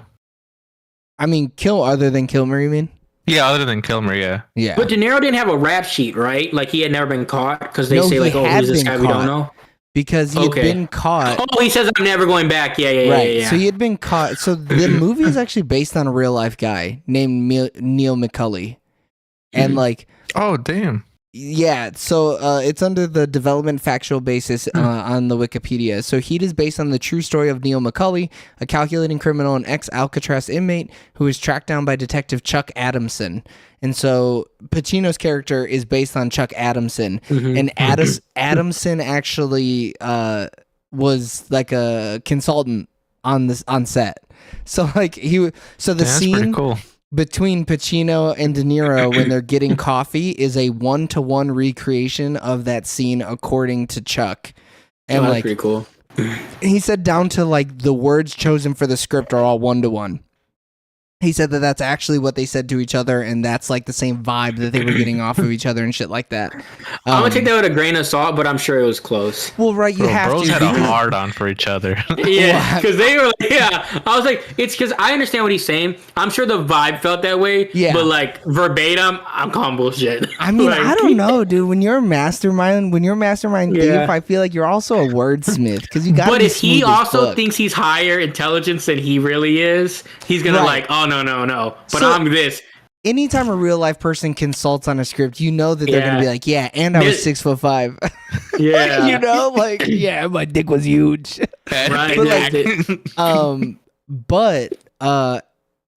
I mean, other than Kilmer, you mean? Yeah, other than Kilmer, yeah. Yeah. But De Niro didn't have a rap sheet, right? Like he had never been caught because they No, say he like, oh, had who's this been guy we caught. don't know. Because he had Okay. been caught. Oh, he says I'm never going back. Yeah. Right. Yeah. So he had been caught. So the movie is actually based on a real life guy named Neil McCulley. And like, Oh, damn. yeah, so it's under the development factual basis on the Wikipedia. So Heat is based on the true story of Neil McCulley, a calculating criminal and ex-Alcatraz inmate who was tracked down by Detective Chuck Adamson. And so Pacino's character is based on Chuck Adamson. And Adamson actually was like a consultant on set. So like the That's pretty scene cool. between Pacino and De Niro when they're getting coffee is a 1-to-1 recreation of that scene according to Chuck. And that's like pretty cool. he said down to like the words chosen for the script are all 1-to-1. He said that that's actually what they said to each other, and that's like the same vibe that they were getting off of each other and shit like that. I'm gonna take that with a grain of salt, but I'm sure it was close. Well, right, you Bro, have bros to. had a because- hard on for each other. Yeah, because they were like, yeah. I was like, it's because I understand what he's saying. I'm sure the vibe felt that way. Yeah. But like verbatim, I'm calling bullshit. I mean, Like, I don't know, dude. When you're a mastermind Yeah. thief, I feel like you're also a wordsmith because you got. But if he smooth as also fuck. thinks he's higher intelligence than he really is, he's gonna Right. like, oh no. But So- I'm this. Anytime a real life person consults on a script, you know that they're gonna Yeah. be like, "Yeah, and I was There's- 6'5". Yeah. You know, like, yeah, my dick was huge. Right. But, like, exactly. But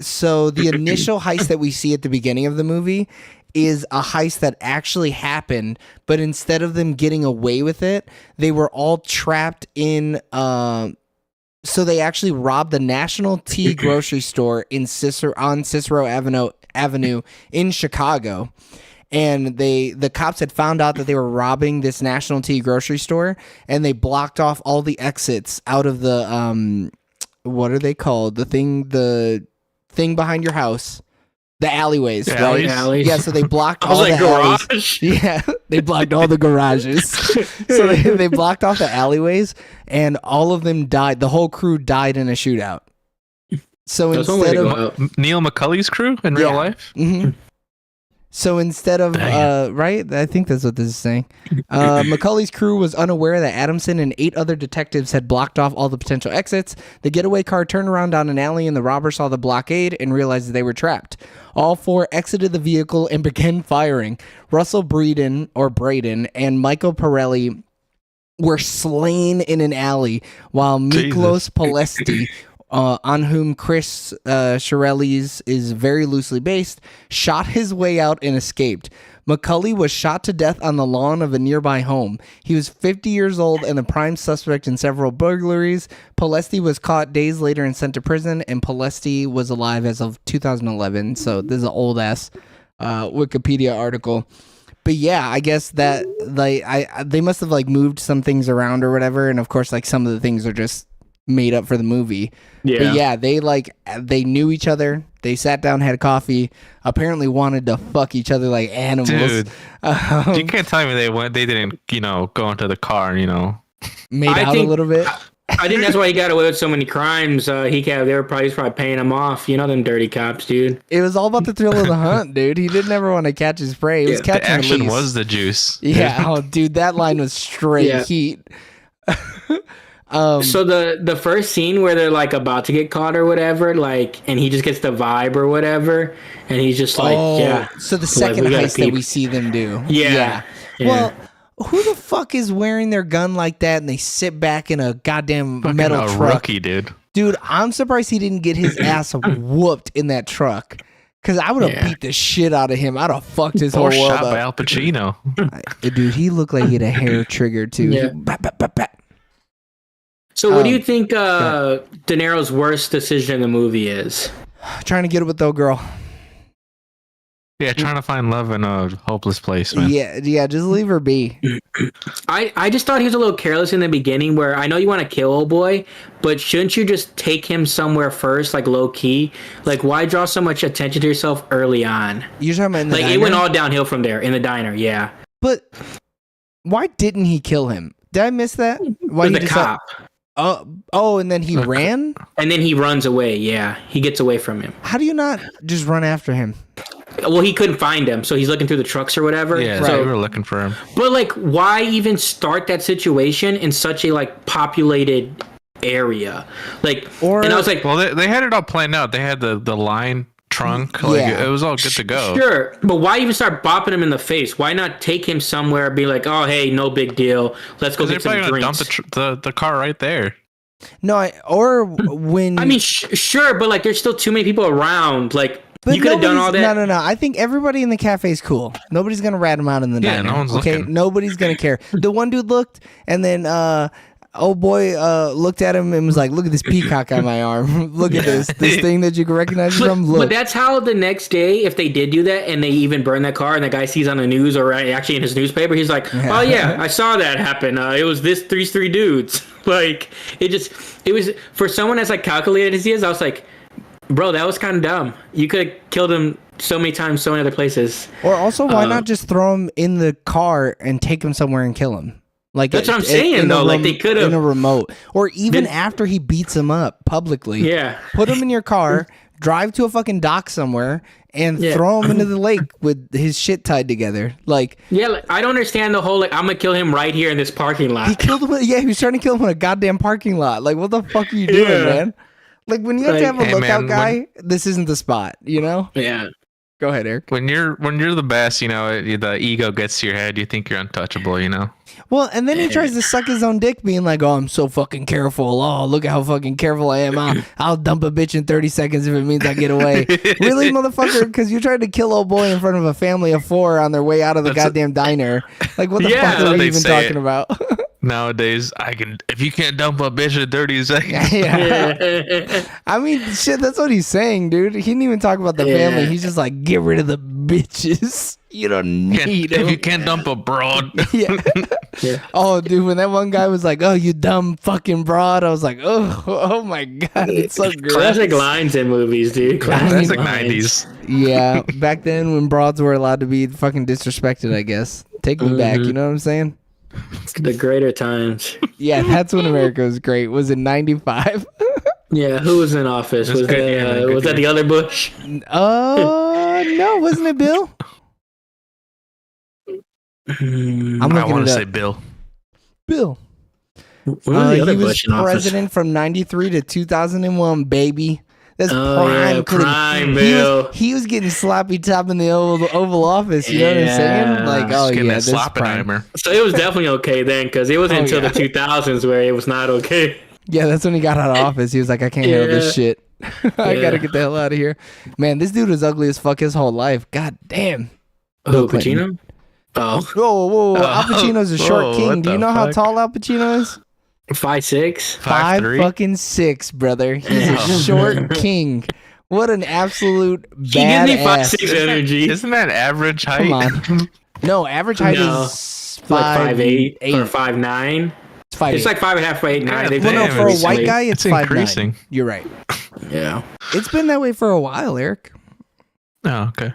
So the initial heist that we see at the beginning of the movie is a heist that actually happened, but instead of them getting away with it, they were all trapped in. So they actually robbed the National Tea grocery store in Cicero Avenue in Chicago. And the cops had found out that they were robbing this National Tea grocery store, and they blocked off all the exits out of the what are they called? The thing behind your house. The alleyways, right? Alleys. Yeah, so they blocked I was all like, the alleys. garage? Yeah, they blocked all the garages. So they blocked off the alleyways, and all of them died. The whole crew died in a shootout. So That's one way instead to of go out. Neil McCulley's crew in real life. hmm So instead of, Dang. right? I think that's what this is saying. Macaulay's crew was unaware that Adamson and 8 other detectives had blocked off all the potential exits. The getaway car turned around down an alley, and the robbers saw the blockade and realized that they were trapped. All 4 exited the vehicle and began firing. Russell Braden and Michael Pirelli were slain in an alley, while Miklos Palesti, on whom Chris Shirelles is very loosely based, shot his way out and escaped. McCulley was shot to death on the lawn of a nearby home. He was 50 years old and the prime suspect in several burglaries. Palesti was caught days later and sent to prison, and Palesti was alive as of 2011. So this is an old-ass Wikipedia article. But yeah, I guess that they must have like moved some things around or whatever, and of course like some of the things are just made up for the movie. Yeah. But yeah, they knew each other. They sat down, had coffee, apparently wanted to fuck each other like animals. Dude, you can't tell me they didn't, go into the car and, made out a little bit. I think that's why he got away with so many crimes. He's probably paying him off. You know them dirty cops, dude. It was all about the thrill of the hunt, dude. He didn't ever want to catch his prey. He was the catching action release. was the juice. Yeah, oh dude, that line was straight heat. So the first scene where they're like about to get caught or whatever, like, and he just gets the vibe or whatever, and he's just like, yeah. So the second heist that we see them do. Yeah. Well, who the fuck is wearing their gun like that and they sit back in a goddamn Fucking metal a truck? rookie, dude. Dude, I'm surprised he didn't get his ass whooped in that truck. Because I would have beat the shit out of him. I'd have fucked his whole Or world shot by up. Al Pacino. Dude, he looked like he had a hair trigger too. Yeah. So what do you think De Niro's worst decision in the movie is? Trying to get it with the girl. Yeah, trying to find love in a hopeless place, man. Yeah, just leave her be. I just thought he was a little careless in the beginning, where I know you want to kill old boy, but shouldn't you just take him somewhere first, like low key? Like, why draw so much attention to yourself early on? You're talking about in the Like, diner? it went all downhill from there in the diner, yeah. But why didn't he kill him? Did I miss that? Why With the cop. And then he ran? And then he runs away, yeah. He gets away from him. How do you not just run after him? Well, he couldn't find him, so he's looking through the trucks or whatever. Yeah, so, we were looking for him. But, like, why even start that situation in such a, like, populated area? Like, and I was like... Well, they had it all planned out. They had the line trunk. Like, it was all good to go. Sure, but why even start bopping him in the face? Why not take him somewhere and be like, oh, hey, no big deal. Let's go get some they're probably drinks. gonna dump the car right there. No, when... I mean, sure, but, like, there's still too many people around. Like, But you could have done all that. No. I think everybody in the cafe is cool. Nobody's gonna rat him out in the diner. No one's okay, looking. Nobody's gonna care. The one dude looked, and then old boy looked at him and was like, "Look at this peacock on my arm. Look at this thing that you can recognize from." Look. But that's how the next day, if they did do that and they even burn that car and the guy sees on the news or actually in his newspaper, he's like, oh yeah, I saw that happen. It was these three dudes. Like, it was, for someone as like calculated as he is, I was like, bro, that was kind of dumb. You could have killed him so many times, so many other places. Or also, why not just throw him in the car and take him somewhere and kill him? Like, that's what I'm saying, though. Like, they could have in a remote, or even after he beats him up publicly. Yeah, put him in your car, drive to a fucking dock somewhere, and throw him into the lake with his shit tied together. Like, like, I don't understand the whole like I'm gonna kill him right here in this parking lot. He killed him. He was trying to kill him in a goddamn parking lot. Like, what the fuck are you doing, man? Like, when you have to have a lookout guy, this isn't the spot. You know? Yeah. Go ahead, Eric. When you're the best, the ego gets to your head. You think you're untouchable. Well, and then he tries to suck his own dick, being like, "Oh, I'm so fucking careful. Oh, look at how fucking careful I am. I'll dump a bitch in 30 seconds if it means I get away." Really, motherfucker? Because you tried to kill old boy in front of a family of 4 on their way out of the goddamn diner. Like, what the fuck are we even talking about? Nowadays, if you can't dump a bitch in 30 seconds. Yeah. I mean, shit, that's what he's saying, dude. He didn't even talk about the family. He's just like, get rid of the bitches. You don't need them. If you can't dump a broad. Yeah. Oh, dude, when that one guy was like, "Oh, you dumb fucking broad," I was like, oh my god, it's so gross. Classic lines in movies, dude. Classic 90s. Yeah, back then when broads were allowed to be fucking disrespected, I guess. Take me back, you know what I'm saying? The greater times. Yeah, that's when America was great. Was it 95? Yeah, who was in office? Was that the other Bush? No, wasn't it Bill? I want to say Bill. Bill. The other he was Bush in office? president from 93 to 2001, baby. That's prime. Prime Bill. He was getting sloppy top in the Oval Office. You know what I'm saying? Like, oh yeah, this prime. So it was definitely okay then, because it wasn't until the 2000s where it was not okay. Yeah, that's when he got out of office. He was like, I can't handle this shit. I gotta get the hell out of here. Man, this dude was ugly as fuck his whole life. God damn. Bill Pacino? Oh. Whoa. Al Pacino's a short king. Do you know how tall Al Pacino is? 5'6". 5'3". Fucking 6, brother. He's a short king. What an absolute badass. He gives me 5'6" energy. Isn't that average height? Come on. No, average height is 5'8" or 5'9". It's 5'8". It's like 5.5, 5'8". Well, no, for a white guy, it's 5'9". Increasing. You're right. Yeah. It's been that way for a while, Eric. Oh, okay.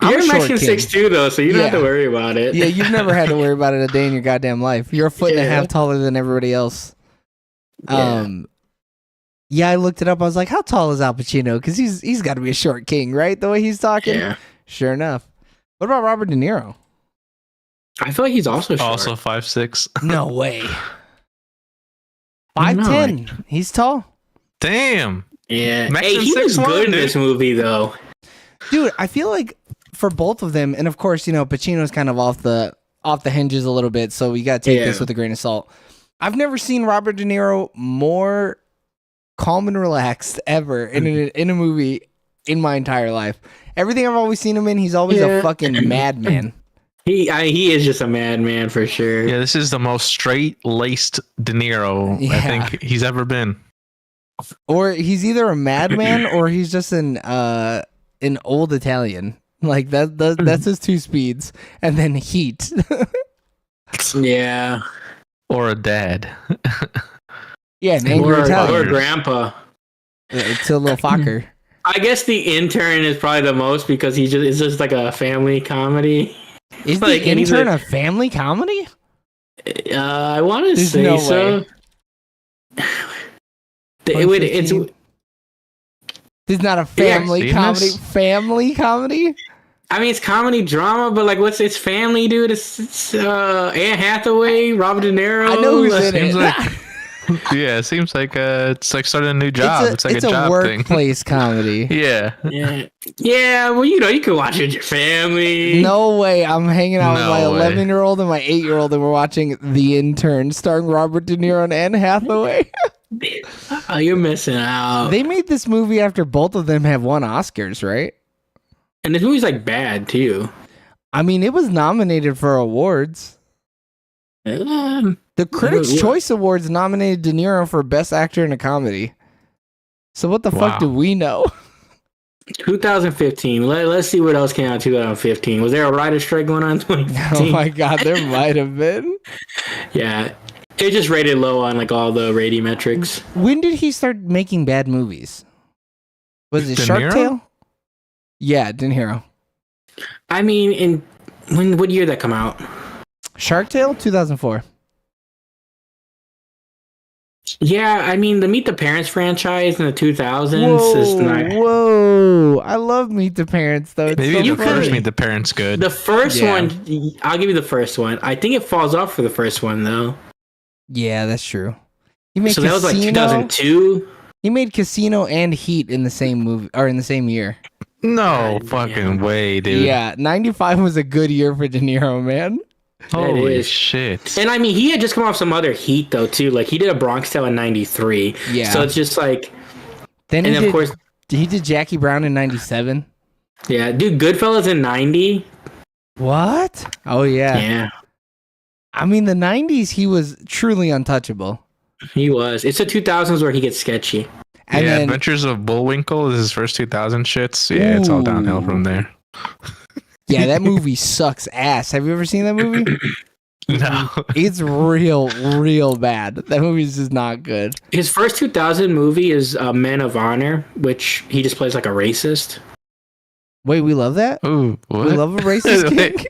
You're Mexican 6'2", though, so you don't have to worry about it. Yeah, you've never had to worry about it a day in your goddamn life. You're a foot and a half taller than everybody else. Yeah, I looked it up. I was like, how tall is Al Pacino? Because he's got to be a short king, right? The way he's talking. Yeah. Sure enough. What about Robert De Niro? I feel like he's also short. Also 5'6". No way. 5'10". He's tall. Damn. Yeah. Hey, he was good in this movie, though. Dude, I feel like for both of them, and of course, Pacino's kind of off the hinges a little bit, so we got to take this with a grain of salt. I've never seen Robert De Niro more calm and relaxed ever in a movie in my entire life. Everything I've always seen him in, he's always a fucking madman. He is just a madman for sure. Yeah, this is the most straight-laced De Niro I think he's ever been. Or he's either a madman or he's just an old Italian. Like that's his 2 speeds, and then Heat. Yeah. Or a dad. Yeah, an angry Italian. Or a grandpa. It's a little fucker. I guess The Intern is probably the most because it's just like a family comedy. Is The Intern a family comedy? I want to say so. It's not a family comedy. Family comedy? I mean, it's comedy drama, but like, it's family, dude? It's Anne Hathaway, Robert De Niro. I know who's in it. Yeah, it seems like it's like starting a new job. It's like a job workplace comedy. Yeah. Well, you can watch it with your family. No way. I'm hanging out with my 11-year-old and my 8-year-old, and we're watching The Intern, starring Robert De Niro and Anne Hathaway. Oh, you're missing out. They made this movie after both of them have won Oscars, right? And this movie's like bad too. I mean, it was nominated for awards. The Critics' Choice Awards nominated De Niro for Best Actor in a Comedy. So what the fuck do we know? 2015. Let's see what else came out in 2015. Was there a writer's strike going on in 2015? Oh my god, there might have been. Yeah. It just rated low on like all the rating metrics. When did he start making bad movies? Was it Shark Tale? Yeah, De Niro. I mean, what year did that come out? Shark Tale, 2004. Yeah, I mean, the Meet the Parents franchise in the 2000s is not... Whoa, I love Meet the Parents, though. Maybe the first Meet the Parents good. The first one, I'll give you the first one. I think it falls off for the first one, though. Yeah, that's true. He made that was like 2002? He made Casino and Heat in the same movie, or in the same year. No God fucking damn. way, dude. Yeah, 95 was a good year for De Niro, man. Holy is. shit. And I mean, he had just come off some other heat though too. Like he did a Bronx Tale in '93. Yeah. So it's just like, Then and he of did, course, he did Jackie Brown in 97. yeah, dude, Goodfellas in '90. What? Oh, yeah. Yeah, I mean, the 90s, he was truly untouchable. he was. It's the 2000s where he gets sketchy. And yeah, then, Adventures of Bullwinkle is his first 2000 shits. Yeah, it's all downhill from there. yeah, that movie sucks ass. Have you ever seen that movie? No. It's real bad. That movie's just not good. His first 2000 movie is Men of Honor, which he just plays like a racist. Wait, we love that? Ooh, what? We love a racist king?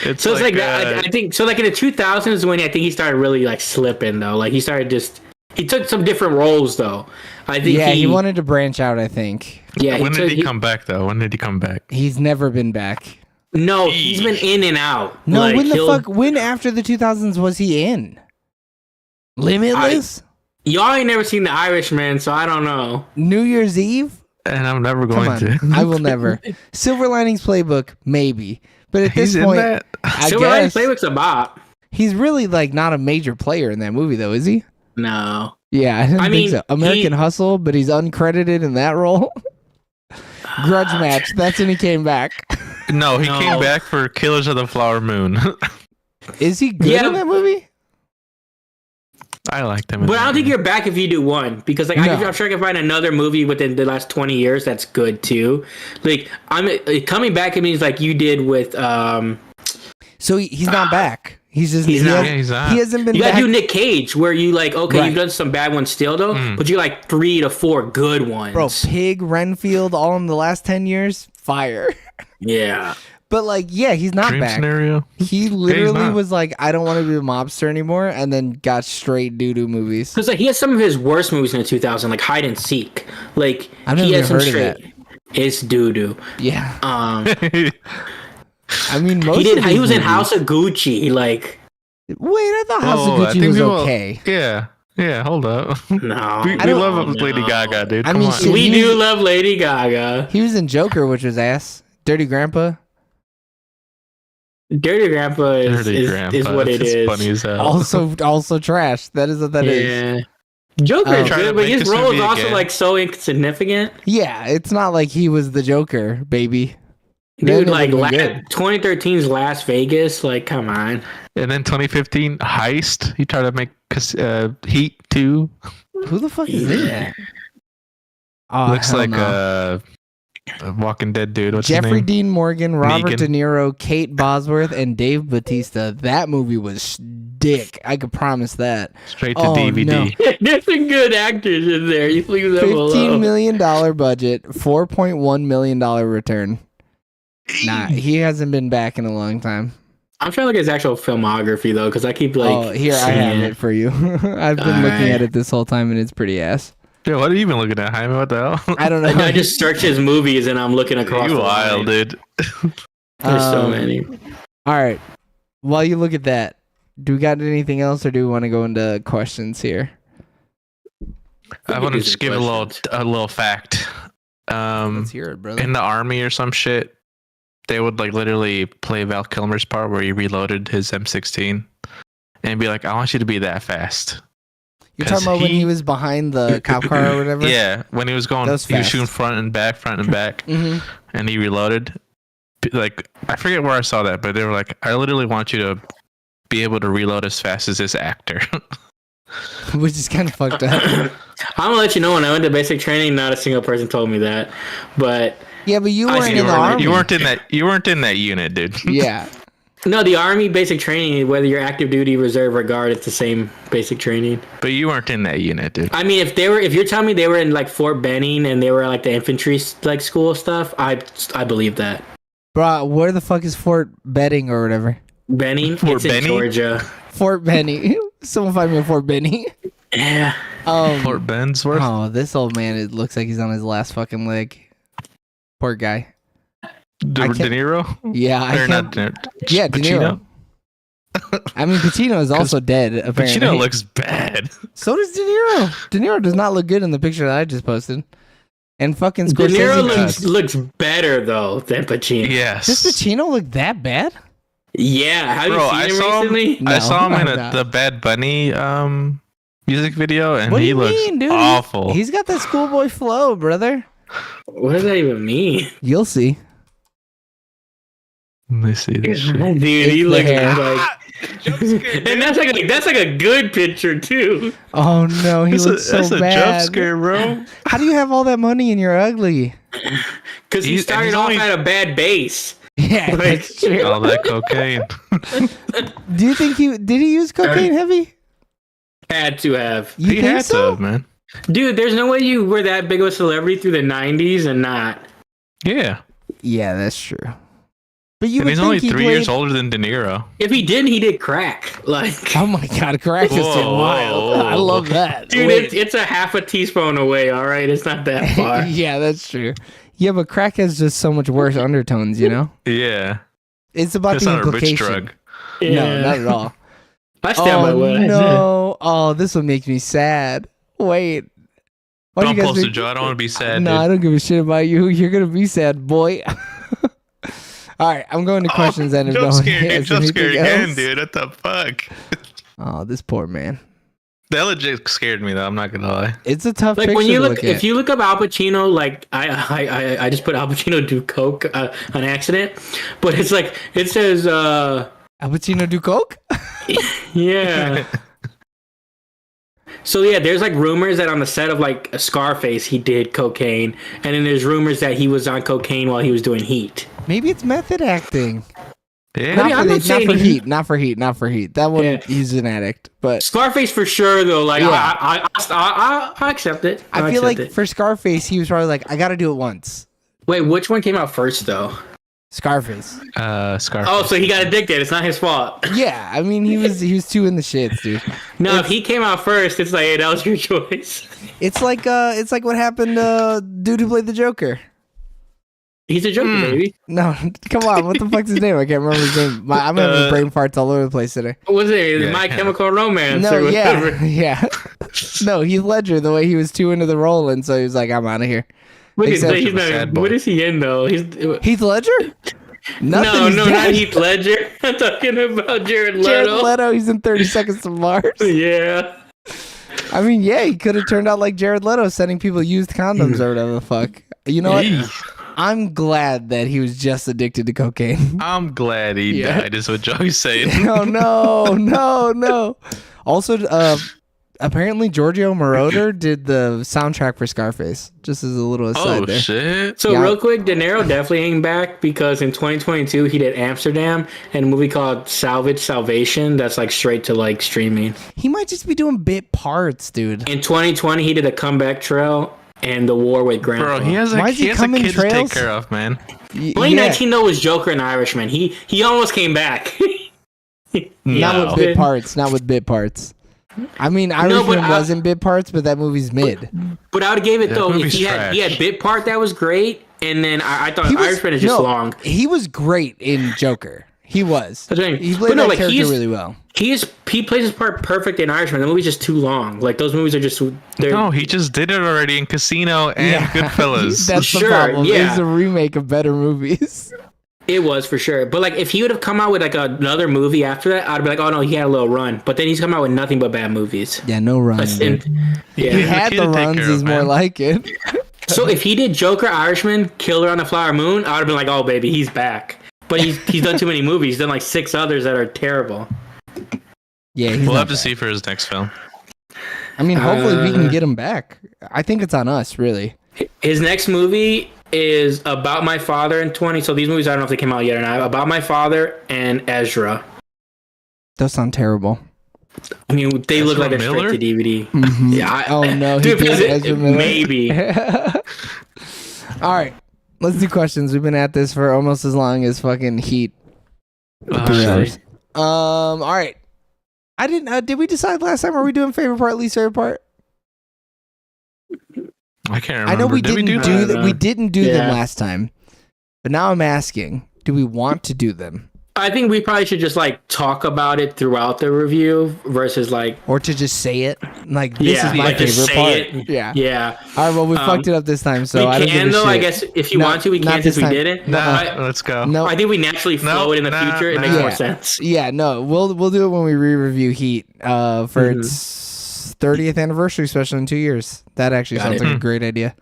It's So it's like that. I think so. Like in the 2000s, when I think he started really like slipping though. Like he started just he took some different roles though. I think Yeah, he wanted to branch out, I think. Yeah, when did he come back though? When did he come back? He's never been back. No, he's been in and out. No, like, when after the 2000s was he in? Limitless? Y'all ain't never seen The Irishman, so I don't know. New Year's Eve? And I'm never Come going on. to. I will never. Silver Linings Playbook, maybe. But at this He's point, in that. I Silver Linings guess Playbook's a bop. he's really like not a major player in that movie, though, is he? No. Yeah, I didn't think mean, so. American Hustle, but he's uncredited in that role. Grudge Match. That's when he came back. No, he No. came back for Killers of the Flower Moon. Is he good Yeah. in that movie? I liked him. in But I that don't think movie. you're back if you do one because like No. I'm sure I can find another movie within the last 20 years that's good too. Like coming back it means like you did with So he's not back. He's just He's he not. has- Yeah, he's not. He hasn't been you back. gotta do Nick Cage where you like okay Right. you've done some bad ones still though Mm. but you like 3 to 4 good ones. Bro, Pig, Renfield, all in the last 10 years, fire. Yeah. But like, yeah, he's not Dream back. scenario. He literally not. was like, I don't want to be a mobster anymore, and then got straight doo-doo movies. Because like he has some of his worst movies in the 2000s, like Hide and Seek. Like I've he never has some heard of that. straight. It's doo doo. Yeah, Um, I mean, most he did. of He these was in movies- House of Gucci. Like Wait, I thought House Oh, of I Gucci think was people- okay. Yeah. Yeah, hold up. no, We don't- love no. Lady Gaga, dude. I Come mean, on. shit, We He do was- love Lady Gaga. He was in Joker, which was ass. Dirty Grandpa, Dirty Grandpa is, Dirty is, Grandpa. is what it It's is. funny as hell. also trash. That is what that is. Yeah. Joker is Trying to good, but make his this role is movie also again. like so insignificant. Yeah, it's not like he was the Joker, baby. Then Dude, it like would've been good. 2013's Las Vegas, like come on. And then 2015, Heist. He tried to make Heat 2. Who the fuck is in that? Oh, Looks hell like no. a Walking Dead dude. What's his Jeffrey name? Dean Morgan, Robert Negan. De Niro, Kate Bosworth, and Dave Bautista. That movie was dick. I could promise that. Straight to Oh, DVD. no. There's some good actors in there. You leave them $15 alone. million budget, $4.1 million return. Nah, he hasn't been back in a long time. I'm trying to look at his actual filmography though, because I keep like. Oh, here I have it for you. I've been looking Alright. at it this whole time, and it's pretty ass. Yeah, what are you even looking at, Jaime? What the hell? I don't know. I just search his movies and I'm looking across. You the wild, line. dude. There's so Um, many. All right. While you look at that, do we got anything else, or do we want to go into questions here? I want to These are just give questions. a little fact. Let's hear it, brother. In the army or some shit, they would like literally play Val Kilmer's part where he reloaded his M16 and be like, "I want you to be that fast." You're talking about when he- he was behind the cop car or whatever? Yeah, when he was going, That was he was fast. shooting front and back, Mm-hmm. and he reloaded. Like I forget where I saw that, but they were like, "I literally want you to be able to reload as fast as this actor." Which is kind of fucked up. I'm gonna let you know when I went to basic training, not a single person told me that. But Yeah, but you I weren't see in the where army. You weren't in that. You weren't in that unit, dude. Yeah. no, the army basic training, whether you're active duty, reserve, or guard, it's the same basic training. But you weren't in that unit, dude. I mean, if you're telling me they were in like Fort Benning and they were like the infantry like school stuff, I believe that. Bro, where the fuck is Fort Benning or whatever? Benning, Fort it's in Benning? Georgia. Fort Benning. Someone find me a Fort Benning. Yeah. Fort Bensworth. Oh, this old man, it looks like he's on his last fucking leg. Poor guy. De I can't- Niro. Yeah, I Or not can't. De Yeah, De Niro. I mean, Pacino is also dead, apparently. Pacino looks bad. So does De Niro. De Niro does not look good in the picture that I just posted. And fucking De Scorsese Niro looks better though than Pacino. Yes. Does Pacino look that bad? Yeah, have Bro, you seen him recently? No, I saw him in I'm not. the Bad Bunny music video, and What do he you looks mean, dude? awful. He's got that schoolboy flow, brother. What does that even mean? You'll see. Let me see this shit. Dude, It's he the looks hair. like, and that's like a good picture too. Oh no, he looks so That's a bad. jump scare, bro. How do you have all that money and you're ugly? Because he He's- started he's off only- at a bad base. Yeah, Like- that's true. All that cocaine. Do you think did he use cocaine heavy? Had to have. You He think had so? to, man. Dude, there's no way you were that big of a celebrity through the 90s and not. Yeah. Yeah, that's true. But you And would he's think only he 3 played... years older than De Niro. If he didn't, he did crack. Like, Oh my god, crack is Whoa. wild. I love that. dude, Wait. it's a half a teaspoon away, all right? It's not that far. Yeah, that's true. Yeah, but crack has just so much worse undertones, you know? Yeah. It's about That's the not a implication. rich drug. No, not at all. I stand by Oh what I said. no! Oh, this one makes me sad. Wait. Why Don't you guys post it, make- Joe. I don't want to be sad, No, dude. I don't give a shit about you. You're gonna be sad, boy. All right, I'm going to questions that have Jump no scare, dude. has Jump scare anything again, else? dude. What the fuck? Oh, this poor man. That legit scared me, though. I'm not gonna lie. It's a tough Like picture when you to look, at. if you look up Al Pacino, like I just put Al Pacino do coke on accident, but it's like it says, Al Pacino do coke? yeah. So yeah, there's like rumors that on the set of like a Scarface he did cocaine, and then there's rumors that he was on cocaine while he was doing Heat. Maybe it's method acting. Yeah. Not, mean, for, I'm not not for saying he- heat. Not for heat. Not for heat. That one, Yeah. he's an addict. But Scarface for sure though. Like Yeah. I accept it. I feel accept like it. for Scarface, he was probably like, I got to do it once. Wait, which one came out first though? Scarface. Scarface. Oh, so he got addicted. It's not his fault. Yeah, I mean, he was too in the shits, dude. No, if he came out first, it's like, hey, that was your choice. It's like what happened to dude who played the Joker. He's a Joker, baby. No, come on, what the fuck's his name? I can't remember his name. I'm having brain farts all over the place today. What was it? Yeah, My yeah. Chemical Romance No, or yeah, whatever. yeah. No, Heath Ledger, the way he was too into the role, and so he was like, I'm out of here. Look at Except that, he's for Sad not, Boy. what is he in though? He's Heath Ledger? no, Nothing, he's not dead. Heath Ledger. I'm talking about Jared Leto. Jared Leto, he's in 30 Seconds to Mars. Yeah. I mean, yeah, he could have turned out like Jared Leto, sending people used condoms or whatever the fuck. You know what? I'm glad that he was just addicted to cocaine. I'm glad he Yeah. died, is what Joey's saying. Oh no. Also, apparently Giorgio Moroder did the soundtrack for Scarface. Just as a little aside Oh, there. shit. So Yeah. real quick, De Niro definitely ain't back because in 2022 he did Amsterdam and a movie called Salvation that's like straight to like streaming. He might just be doing bit parts, dude. In 2020 he did A Comeback Trail and The War with Grandpa. Bro, he has a, Why is he he has a coming kid to trails? take care of, man. 2019 though was Joker and Irishman. He almost came back. Not No. with bit parts. Not with bit parts. I mean, but Irishman I- wasn't bit parts, but that movie's mid. But I would have gave it That though. If movie's he had trash. bit part that was great, and then I thought He was- Irishman is just no, long. He was great in Joker. He was. That's what I mean. He But played no, that like, character he's- really well. He plays his part perfect in Irishman. The movie's just too long. Like those movies are just they're No, he just did it already in Casino and Goodfellas. That's Sure, the problem. yeah. It's a remake of better movies. It was for sure. But like if he would have come out with like another movie after that, I'd be like, oh no, he had a little run. But then he's come out with nothing but bad movies. Yeah, no run. But dude. yeah. He He's a had kid the to take runs care is of, more man. like it. So if he did Joker, Irishman, Killer on the Flower Moon, I would have been like, oh baby, he's back. But he's done too many movies. He's done like 6 others that are terrible. Yeah, he's We'll not have to bad. see for his next film. I mean, hopefully we can get him back. I think it's on us, really. His next movie is About My Father in 20. So these movies, I don't know if they came out yet or not. About My Father and Ezra. Those sound terrible. I mean, they look Ezra like a Miller? straight to DVD. Mhm. Yeah. Oh no, he Dude, did because Ezra Miller. maybe. All right, let's do questions. We've been at this for almost as long as fucking Heat. Oh, 3 shit. hours. All right. I didn't. Did we decide last time? Are we doing favorite part, least favorite part? I can't remember. I know we Did didn't do do that? that. We didn't do them Yeah. last time, but now I'm asking: do we want to do them? I think we probably should just like talk about it throughout the review versus like, or to just say it. Like this yeah, is my like just favorite part. say it. Yeah. Yeah. All right. Well, we fucked it up this time, so We I don't give can a though. shit. I guess if you want to, we not can this since we time. didn't. Nah, let's go. No. I think we naturally flow it in the future. It makes nah. more sense. Yeah. No. We'll do it when we re-review Heat for its 30th anniversary special in 2 years. That actually sounds like a great idea.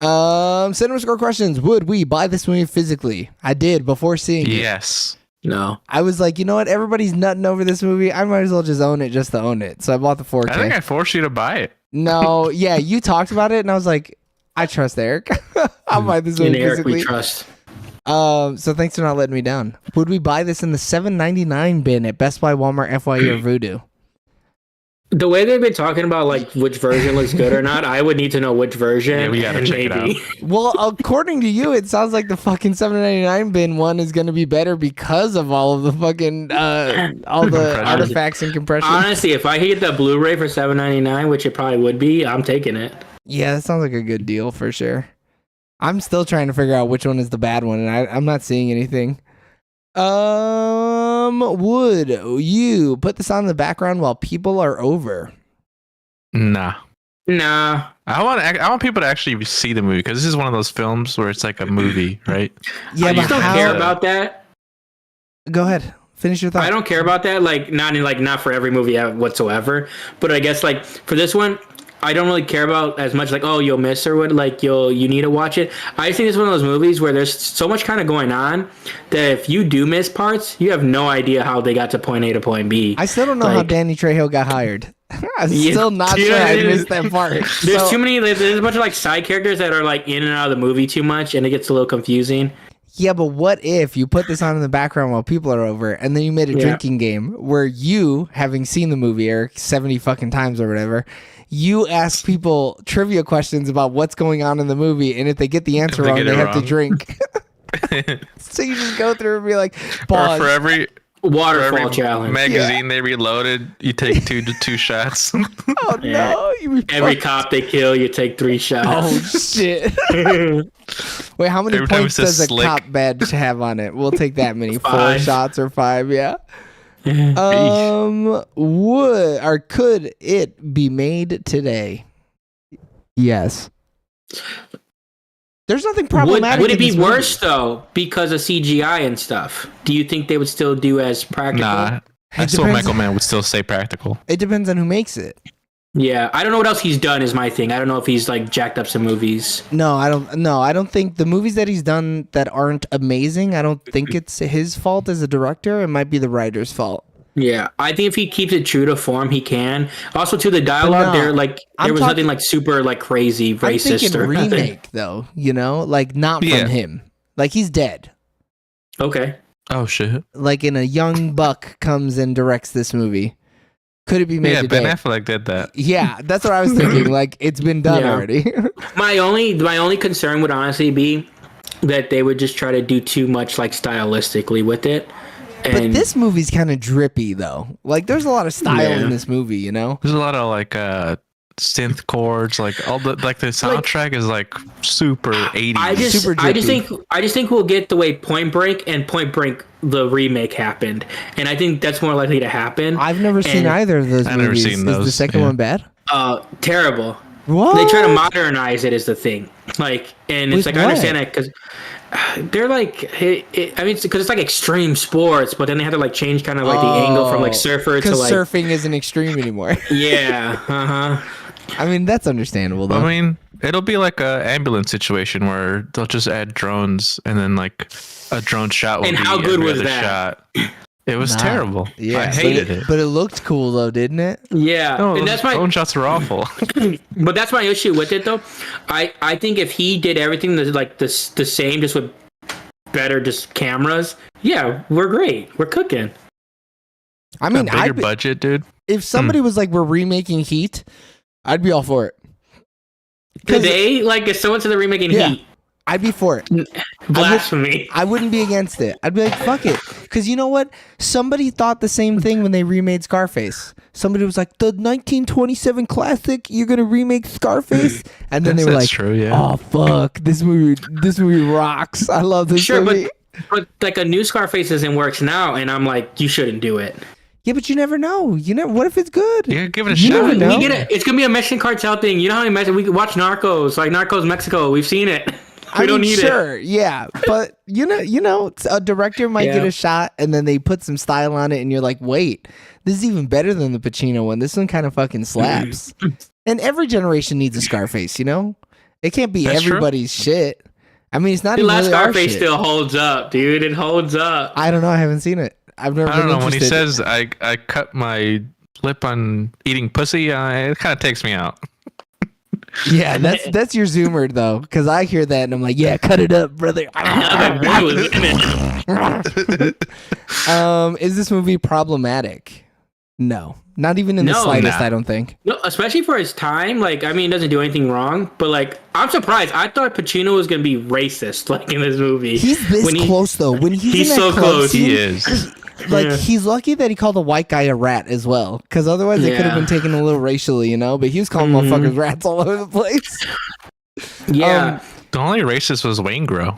Cinema Score questions. Would we buy this movie physically? I did before seeing it. Yes. No. I was like, you know what? Everybody's nutting over this movie. I might as well just own it just to own it. So I bought the 4K. I think I forced you to buy it. No, yeah, you talked about it, and I was like, I trust Eric. I'll buy this In movie Eric, physically. we trust. So thanks for not letting me down. Would we buy this in the $7.99 bin at Best Buy, Walmart, FYE, or Voodoo? The way they've been talking about like which version looks good or not, I would need to know which version. Yeah, we gotta and check it maybe. Well, according to you, it sounds like the fucking $7.99 bin one is going to be better because of all of the fucking all the artifacts and compression. Honestly, if I could get the Blu-ray for $7.99, which it probably would be, I'm taking it. Yeah, that sounds like a good deal for sure. I'm still trying to figure out which one is the bad one, and I'm not seeing anything. Would you put this on in the background while people are over? Nah. Nah. I want people to actually see the movie because this is one of those films where it's like a movie, right? Yeah, I but just don't how? care about that. Go ahead, finish your thought. I don't care about that. Like not for every movie whatsoever. But I guess like for this one, I don't really care about as much like, oh, you'll miss or what, like you need to watch it. I think it's one of those movies where there's so much kind of going on that if you do miss parts, you have no idea how they got to point A to point B. I still don't know how Danny Trejo got hired. I'm still not sure I missed that part. There's too many. There's a bunch of like side characters that are like in and out of the movie too much, and it gets a little confusing. Yeah, but what if you put this on in the background while people are over, and then you made a drinking game where you, having seen the movie, Eric, 70 fucking times or whatever, you ask people trivia questions about what's going on in the movie, and if they get the answer wrong, they have to drink. So you just go through and be like, pause. Or for every Waterfall challenge magazine they reloaded, you take two shots. Oh no! Every cop they kill, you take 3 shots. Oh shit! Wait, how many Every time points it does says a slick. cop badge have on it? We'll take that many. 4 5. shots or 5? Yeah. Would or could it be made today? Yes. There's nothing problematic. Would it in be this movie. worse though because of CGI and stuff? Do you think they would still do as practical? Nah, I still Michael Mann would still say practical. It depends on who makes it. Yeah, I don't know what else he's done is my thing. I don't know if he's like jacked up some movies. No, I don't. No, I don't think the movies that he's done that aren't amazing. I don't think it's his fault as a director. It might be the writer's fault. Yeah, I think if he keeps it true to form, he can. Also, to the dialogue, there was nothing like super like crazy racist I'm thinking or nothing. remake though. You know, like not from him. Like he's dead. Okay. Oh shit! Like in a young buck comes and directs this movie. Could it be made today? Ben Affleck did that. Yeah, that's what I was thinking. Like it's been done already. My only concern would honestly be that they would just try to do too much like stylistically with it. And but this movie's kind of drippy though. Like there's a lot of style in this movie, you know? There's a lot of like synth chords, like all the like the soundtrack is like super 80s. I just think we'll get the way Point Break and Point Break the remake happened. And I think that's more likely to happen. I've never seen either of those movies. Never seen those. Is the second one bad? Terrible. What? They try to modernize it is the thing. Like, and it's With like I understand that because they're like, I mean, because it's like extreme sports, but then they have to like change kind of like the angle from like surfer to like surfing isn't extreme anymore. Yeah. I mean, that's understandable though. I mean, it'll be like a ambulance situation where they'll just add drones and then like a drone shot will And be how good every was other that? shot. It was terrible. Yeah, I hated it. But it looked cool though, didn't it? Yeah. No, And that's my drone shots are awful. But that's my issue with it though. I think if he did everything that's like the same, just with better just cameras, yeah, we're great. We're cooking. I mean, bigger budget, dude. If somebody was like, "We're remaking Heat," I'd be all for it. Today, like if someone said they're remaking Heat, I'd be for it. Blasphemy. I wouldn't be against it. I'd be like, fuck it. Because you know what? Somebody thought the same thing when they remade Scarface. Somebody was like, the 1927 classic, you're going to remake Scarface? And then they were like, true, yeah. oh, fuck. This movie rocks. I love this movie. But like a new Scarface isn't works now, and I'm like, you shouldn't do it. Yeah, but you never know. What if it's good? Yeah, give it a You shot. never know. We get it. It's gonna be a Mexican cartel thing. You know how many we watch Narcos, like Narcos Mexico. We've seen it. We don't need sure, yeah, but a director might get a shot, and then they put some style on it, and you're like, wait, this is even better than the Pacino one. This one kind of fucking slaps. And every generation needs a Scarface, It can't be everybody's shit. I mean, it's not The even last really our Scarface shit. still holds up, dude. It holds up. I don't know. I haven't seen it. I've never. I don't been know when he interested. says I cut my lip on eating pussy. It kind of takes me out. Yeah, that's your zoomer though, because I hear that and I'm like, yeah, cut it up, brother. Is this movie problematic? No, not even in the slightest. I don't think. No, especially for his time. Like, I mean, it doesn't do anything wrong, but like, I'm surprised. I thought Pacino was gonna be racist, like in this movie. He's this close though. When he's in that so club close. scene, He is. like he's lucky that he called a white guy a rat as well, because otherwise it could have been taken a little racially, But he was calling motherfuckers rats all over the place. Yeah. The only racist was Wayne Grow.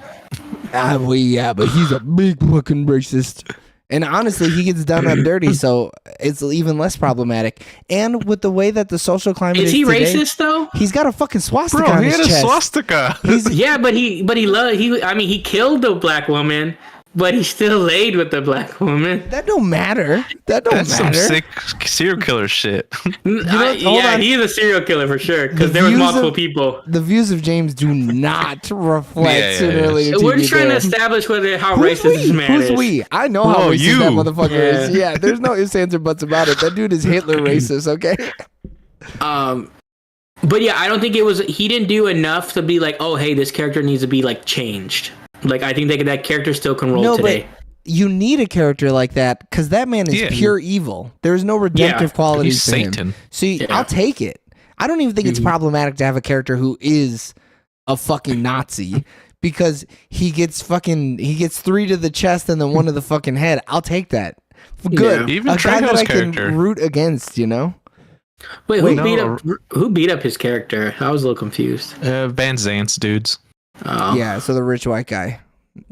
But he's a big fucking racist. And honestly, he gets done up dirty, so it's even less problematic. And with the way that the social climate is he today, racist though? he's got a fucking swastika Bro, on he his had a chest. swastika. Yeah, but he killed the black woman, but he still laid with the black woman. That don't matter. That's Some sick serial killer shit. hold on. He's a serial killer for sure, because there was views multiple of- people. The views of James do not reflect soon or later. We're TV just trying to there. establish how Who's racist this man Who's is. we? I know how Whoa, racist you. that motherfucker is. Yeah. Yeah, there's no ifs, ands, or buts about it. That dude is Hitler racist, okay? But yeah, I don't think he didn't do enough to be like, oh, hey, this character needs to be like changed. Like, I think that character still can roll today. But you need a character like that because that man is pure evil. There's no redemptive qualities He's to Satan. him. So I'll take it. I don't even think it's problematic to have a character who is a fucking Nazi because he gets 3 to the chest and then 1 to the fucking head. I'll take that. Good. Even a guy that Trejo's I character. can root against, Wait, who beat up his character? I was a little confused. Van Zant's dudes. Oh. Yeah, so the rich white guy.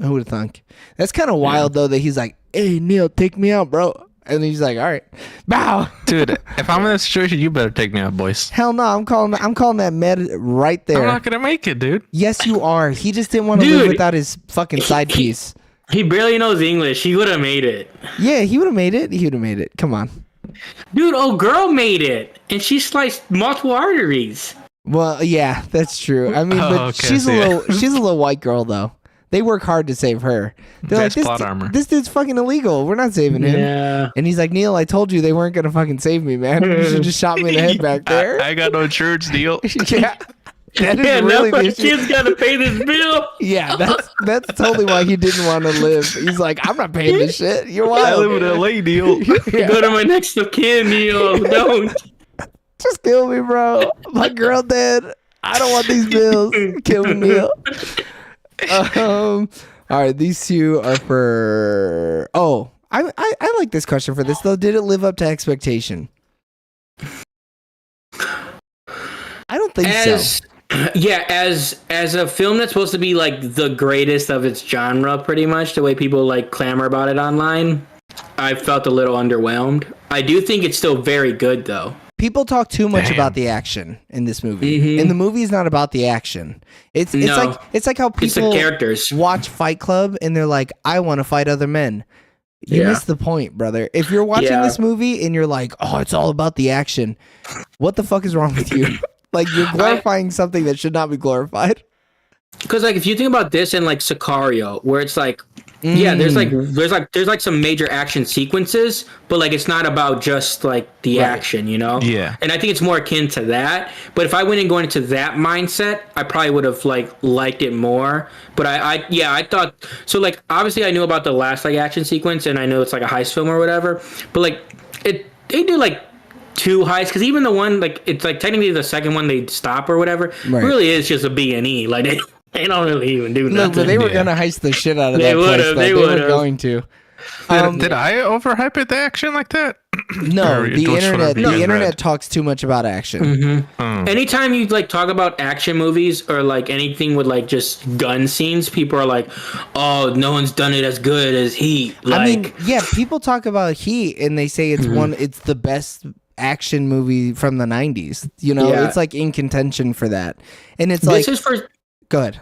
Who would have thunk? That's kind of wild though that he's like, "Hey Neil, take me out, bro," and he's like, "All right, bow." Dude, if I'm in that situation, you better take me out, boys. Hell no, I'm calling that med right there. I'm not gonna make it, dude. Yes, you are. He just didn't want to live without his fucking side piece. He barely knows English. He would have made it. Yeah, he would have made it. Come on. Dude, girl made it, and she sliced multiple arteries. Well, yeah, that's true. I mean, but okay, she's a little white girl though. They work hard to save her. They're That's like, plot armor. this dude's fucking illegal. We're not saving him. Yeah. And he's like, Neil, I told you they weren't gonna fucking save me, man. You should just shot me in the head back there. I got no insurance deal. Yeah. That is really now the my issue. kid's gotta pay this bill. Yeah, that's totally why he didn't want to live. He's like, I'm not paying this shit. You're I wild. live in LA, deal. Yeah. Go to my next of kin, Neil. Don't. Just kill me, bro. My girl dead. I don't want these bills. Kill me, Neil. All right, these 2 are for. Oh, I like this question for this though. Did it live up to expectation? I don't think so. Yeah, as a film that's supposed to be like the greatest of its genre, pretty much the way people like clamor about it online, I felt a little underwhelmed. I do think it's still very good though. People talk too much about the action in this movie, and the movie is not about the action. It's like how It's the people characters. watch Fight Club and they're like, "I want to fight other men." You missed the point, brother. If you're watching this movie and you're like, "Oh, it's all about the action," what the fuck is wrong with you? Like you're glorifying something that should not be glorified. Because like if you think about this in like Sicario, where it's like, yeah, there's like some major action sequences, but like it's not about just like the action, Yeah. And I think it's more akin to that. But if I went and going into that mindset, I probably would have like liked it more. But I thought so. Like obviously I knew about the last like action sequence, and I know it's like a heist film or whatever. But like they do like 2 heists, because even the one like it's like technically the second one they stop or whatever really is just a B&E. Like they don't really even do nothing. Look, but they were gonna heist the shit out of They that would've, place. They were going to. Did I overhype it, the action like that? No, Or the which one have internet. you The guys internet read? talks too much about action. Mm-hmm. Anytime you like talk about action movies or like anything with like just gun scenes, people are like, "Oh, no one's done it as good as Heat." Like, I mean, yeah, people talk about Heat and they say it's it's the best action movie from the 90s. You know, Yeah. it's like in contention for that. And it's this like, is for good.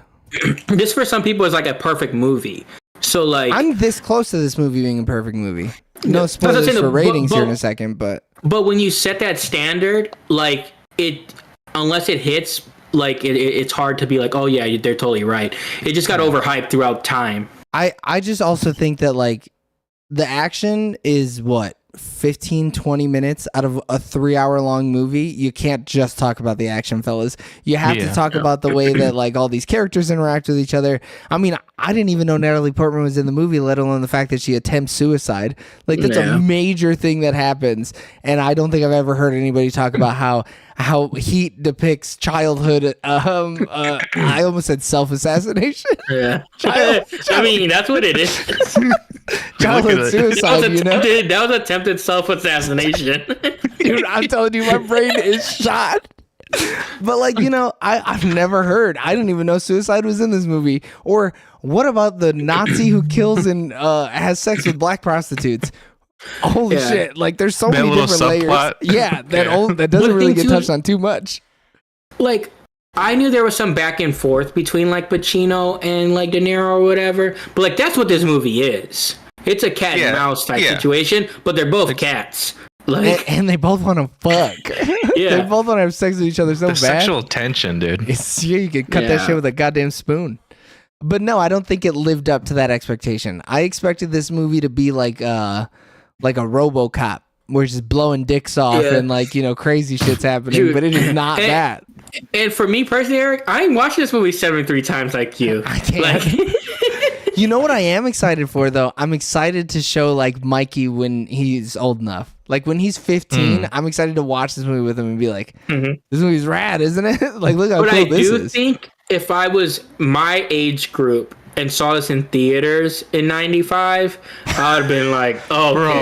this for some people is like a perfect movie. So like, I'm this close to this movie being a perfect movie. No That's what I'm spoilers saying, for but- ratings here in but- a second, but but when you set that standard, like it, unless it hits, like it's hard to be like, oh yeah, they're totally right. It just got overhyped throughout time. I just also think that like the action is what 15 20 minutes out of a 3-hour long movie. You can't just talk about the action, fellas. You have to talk about the way that like all these characters interact with each other. I mean, I didn't even know Natalie Portman was in the movie, let alone the fact that she attempts suicide. Like that's a major thing that happens, and I don't think I've ever heard anybody talk about how Heat depicts childhood. I almost said self-assassination. Yeah, I mean that's what it is. Childhood suicide. You know. That was attempted self-assassination. Dude, I'm telling you, my brain is shot. But like, you know, I've never heard. I didn't even know suicide was in this movie. Or what about the Nazi who kills and has sex with black prostitutes? Holy shit! Like, there's so That many little different layers. subplot. Yeah, that Yeah. that doesn't But really thing get too- touched on too much. Like, I knew there was some back and forth between like Pacino and like De Niro or whatever, but like that's what this movie is. It's a cat and mouse type situation, but they're both cats. Like, And they both want to fuck. Yeah. They both want to have sex with each other so The bad. sexual tension, dude. You could cut that Yeah. shit with a goddamn spoon. But no, I don't think it lived up to that expectation. I expected this movie to be like a RoboCop, where it's just blowing dicks off and like, you know, crazy shit's happening. Dude, but it is not and- that. and for me personally, Eric, I ain't watched this movie 73 times like you. I can't. Like, You know what I am excited for though? I'm excited to show like Mikey when he's old enough. Like when he's 15, I'm excited to watch this movie with him and be like, this movie's rad, isn't it? Like, look how but cool I this do is. think if I was my age group and saw this in theaters in 95, I would have been like, oh, Bro,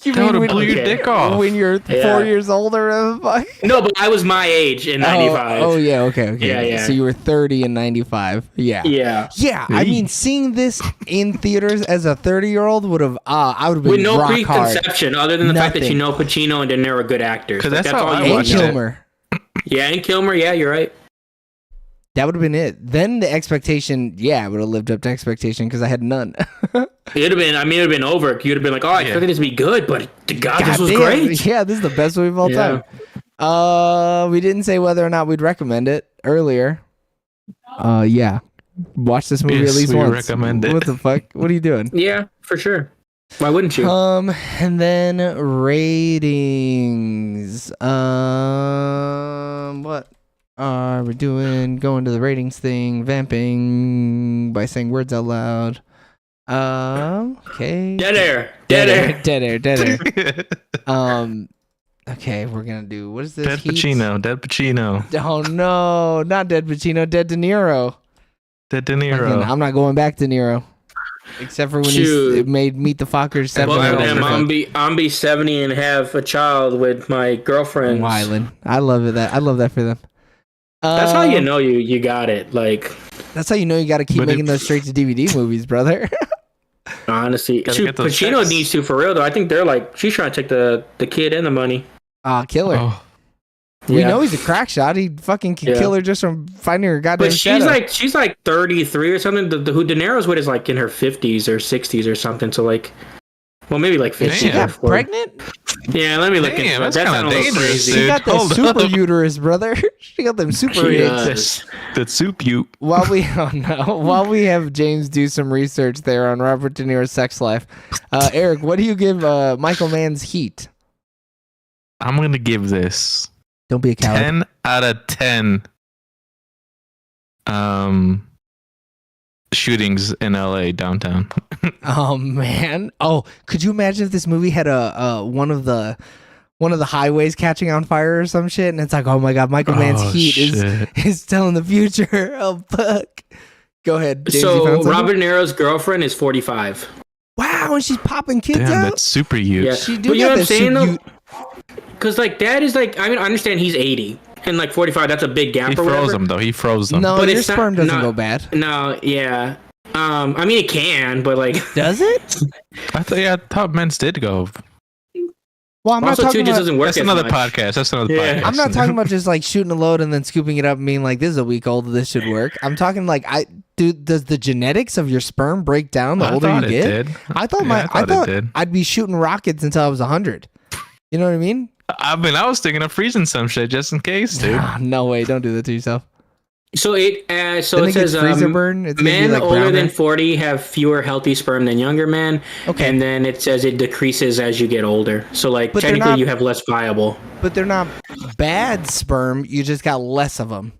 You that mean would have when- blew your Okay. dick off. When you're 4 years older, fuck. No, but I was my age in 95. Oh yeah, okay. Yeah. So you were 30 in 95. Yeah. Yeah. I mean, seeing this in theaters as a 30-year-old would have, I would have been With no rock hard. preconception, other than the fact that Nothing. you know Pacino and De Niro are good actors. 'Cause Like, that's how I And watched it. Kilmer. Yeah, and Kilmer. Yeah, you're right. That would have been it. Then the expectation, I would have lived up to expectation because I had none. It'd have been. I mean, it'd have been over. You'd have been like, "Oh, I expected this to be good, but God, this was Goddamn. great." Yeah, this is the best movie of all Yeah. time. We didn't say whether or not we'd recommend it earlier. Yeah. Watch this movie Yes, at least we once. recommend it. What the fuck? What are you doing? Yeah, for sure. Why wouldn't you? And then ratings. What are we doing? Going to the ratings thing, vamping by saying words out loud. Okay. Dead air. Dead air. Okay, we're gonna do what is this? Dead Heat? Pacino. Dead Pacino. Oh no, not Dead Pacino, Dead De Niro. Dead De Fucking, Niro. I'm not going back to Niro. Except for when Shoot. he made Meet the Fockers 7 Well, Well, years damn, ago. I'm be 70 and have a child with my girlfriend. Wyland. I love it. I love that for them. That's how you know you got it. Like, That's how you know you got to keep But making if- those straight to DVD movies, brother. honestly, Gotta shoot, get those Pacino checks. needs to for real though. I think they're like, she's trying to take the kid and the money. Killer. Oh, We Yeah. know he's a crack shot. He fucking can Yeah. kill her just from finding her goddamn But shadow. she's like 33 or something. The who De Niro's with is like in her 50s or 60s or something. So like, well, maybe like 50. She got Damn. or 40. pregnant? Yeah, let me look into Damn, it. that's That kinda sounds a little dangerous, crazy. She dude. got that Hold super up. uterus, brother. She got them super She eggs. does. that soup you. While we while we have James do some research there on Robert De Niro's sex life, Eric, what do you give Michael Mann's Heat? I'm gonna give this Don't be a coward. 10 out of 10 shootings in LA downtown. Oh man! Oh, could you imagine if this movie had a one of the highways catching on fire or some shit, and it's like, oh my god, Michael Mann's Oh, Heat shit. is telling the future. Oh fuck! Go ahead. James, you So found something? Robert De Niro's girlfriend is 45. Wow, not when she's popping kids Damn, out. that's super huge. Yeah. She do But you know got what I'm that saying though? shoot- Because like dad is like, I mean, I understand he's 80 and like 45. That's a big gap. He or froze whatever. them though. He froze them. No, But your it's not- sperm doesn't not- go bad. No, yeah. I mean, it can, but like, Does it? I thought men's did go. Well, I'm not also too, talking it just about. doesn't work. That's as another much. podcast. That's another Yeah. podcast. I'm not talking about just like shooting a load and then scooping it up and being like, "This is a week old. This should work." I'm talking like, does the genetics of your sperm break down the I older you thought it get? did. I thought Yeah, I thought it did. I'd be shooting rockets until I was 100. You know what I mean? I mean, I was thinking of freezing some shit just in case, dude. Ah, no way! Don't do that to yourself. So it Then says gets freezer burn. It's gonna be men like older browner. than 40 have fewer healthy sperm than younger men. Okay. And then it says it decreases as you get older. So like But they're technically not- you have less viable. But they're not bad sperm. You just got less of them.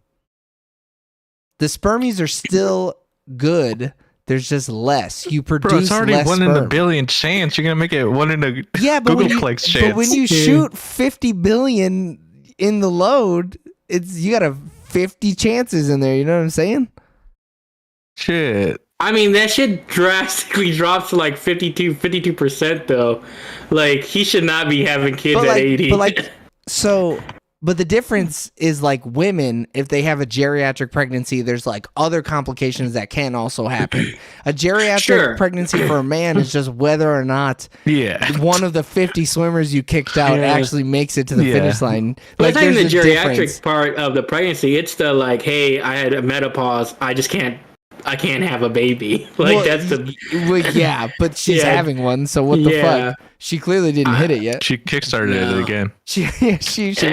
The spermies are still good. There's just less. You produce Bro, it's already less one in a sperm. billion chance. You're gonna make it one in a Yeah, but Googleplex chance. but when you shoot 50 billion in the load, you got a 50 chances in there. You know what I'm saying? Shit. I mean, that shit drastically drops to like 52% though. Like he should not be having kids at 80. But the difference is like women, if they have a geriatric pregnancy, there's like other complications that can also happen. A geriatric Sure. pregnancy for a man is just whether or not Yeah. one of the 50 swimmers you kicked out Yeah. actually makes it to the Yeah. finish line. But it's not even the there's a geriatric difference. part of the pregnancy. It's the like, hey, I had a menopause. I can't have a baby. Like Well, that's the Well, yeah, but she's Yeah. having one, so what the Yeah. fuck? She clearly didn't hit it yet. She kickstarted No. it again. She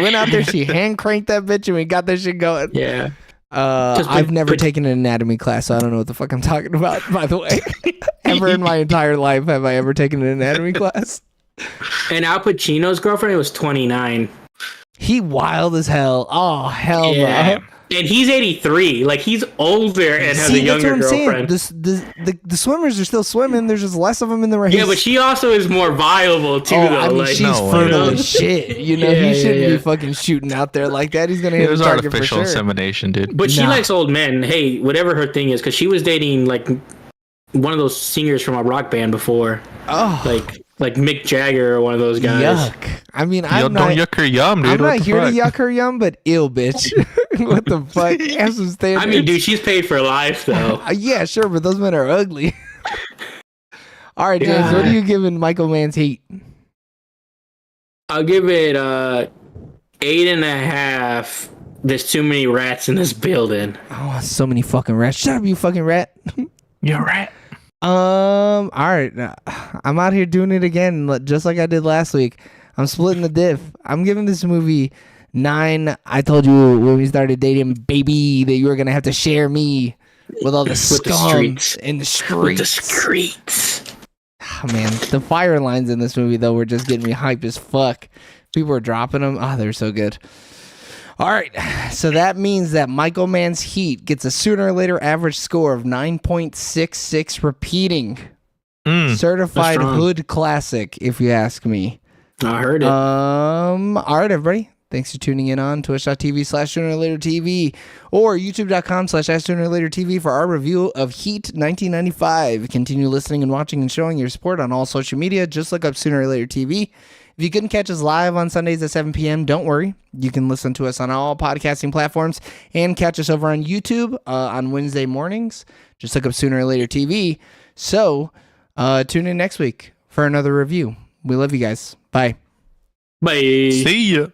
went out there, she hand cranked that bitch, and we got that shit going. yeah. I've never taken an anatomy class, so I don't know what the fuck I'm talking about, by the way. Ever in my entire life have I ever taken an anatomy class? And Al Pacino's girlfriend was 29. He wild as hell. Oh, hell Yeah. no. And he's 83. Like he's older and has a See, that's younger what I'm girlfriend. saying. The swimmers are still swimming. There's just less of them in the race. Yeah, but she also is more viable too. Oh, though. I mean, like, she's no way. fertile as shit. You know, Yeah, he shouldn't yeah, be yeah. fucking shooting out there like that. He's gonna hit It the was target for artificial sure. insemination, dude. But she Nah. likes old men. Hey, whatever her thing is, because she was dating like one of those singers from a rock band before, Oh, like Mick Jagger or one of those guys. yuck! I mean, Yo, I'm don't not. yuck her yum, dude. I'm What not the here to fuck? yuck her yum, but ill, bitch. What the fuck? Have some standards. I mean, dude, she's paid for life though. Yeah, sure, but those men are ugly. All right, James, what are you giving Michael Mann's Heat? I'll give it 8.5. There's too many rats in this building. Oh, so many fucking rats. Shut up, you fucking rat. You're right. All right. I'm out here doing it again, just like I did last week. I'm splitting the diff. I'm giving this movie 9. I told you when we started dating, baby, that you were gonna have to share me with all the scum streets. in the With the streets. streets. Oh, man, the fire lines in this movie though were just getting me hype as fuck. People were dropping them. Oh, they're so good. All right, so that means that Michael Mann's Heat gets a sooner or later average score of 9.66 repeating. Certified strong. hood classic, if you ask me. I heard it. All right, everybody. Thanks for tuning in on twitch.tv/sooner or later TV or youtube.com/sooner or later TV for our review of Heat 1995. Continue listening and watching and showing your support on all social media. Just look up Sooner or Later TV. If you couldn't catch us live on Sundays at 7 p.m., don't worry. You can listen to us on all podcasting platforms and catch us over on YouTube on Wednesday mornings. Just look up Sooner or Later TV. So tune in next week for another review. We love you guys. Bye. Bye. See ya.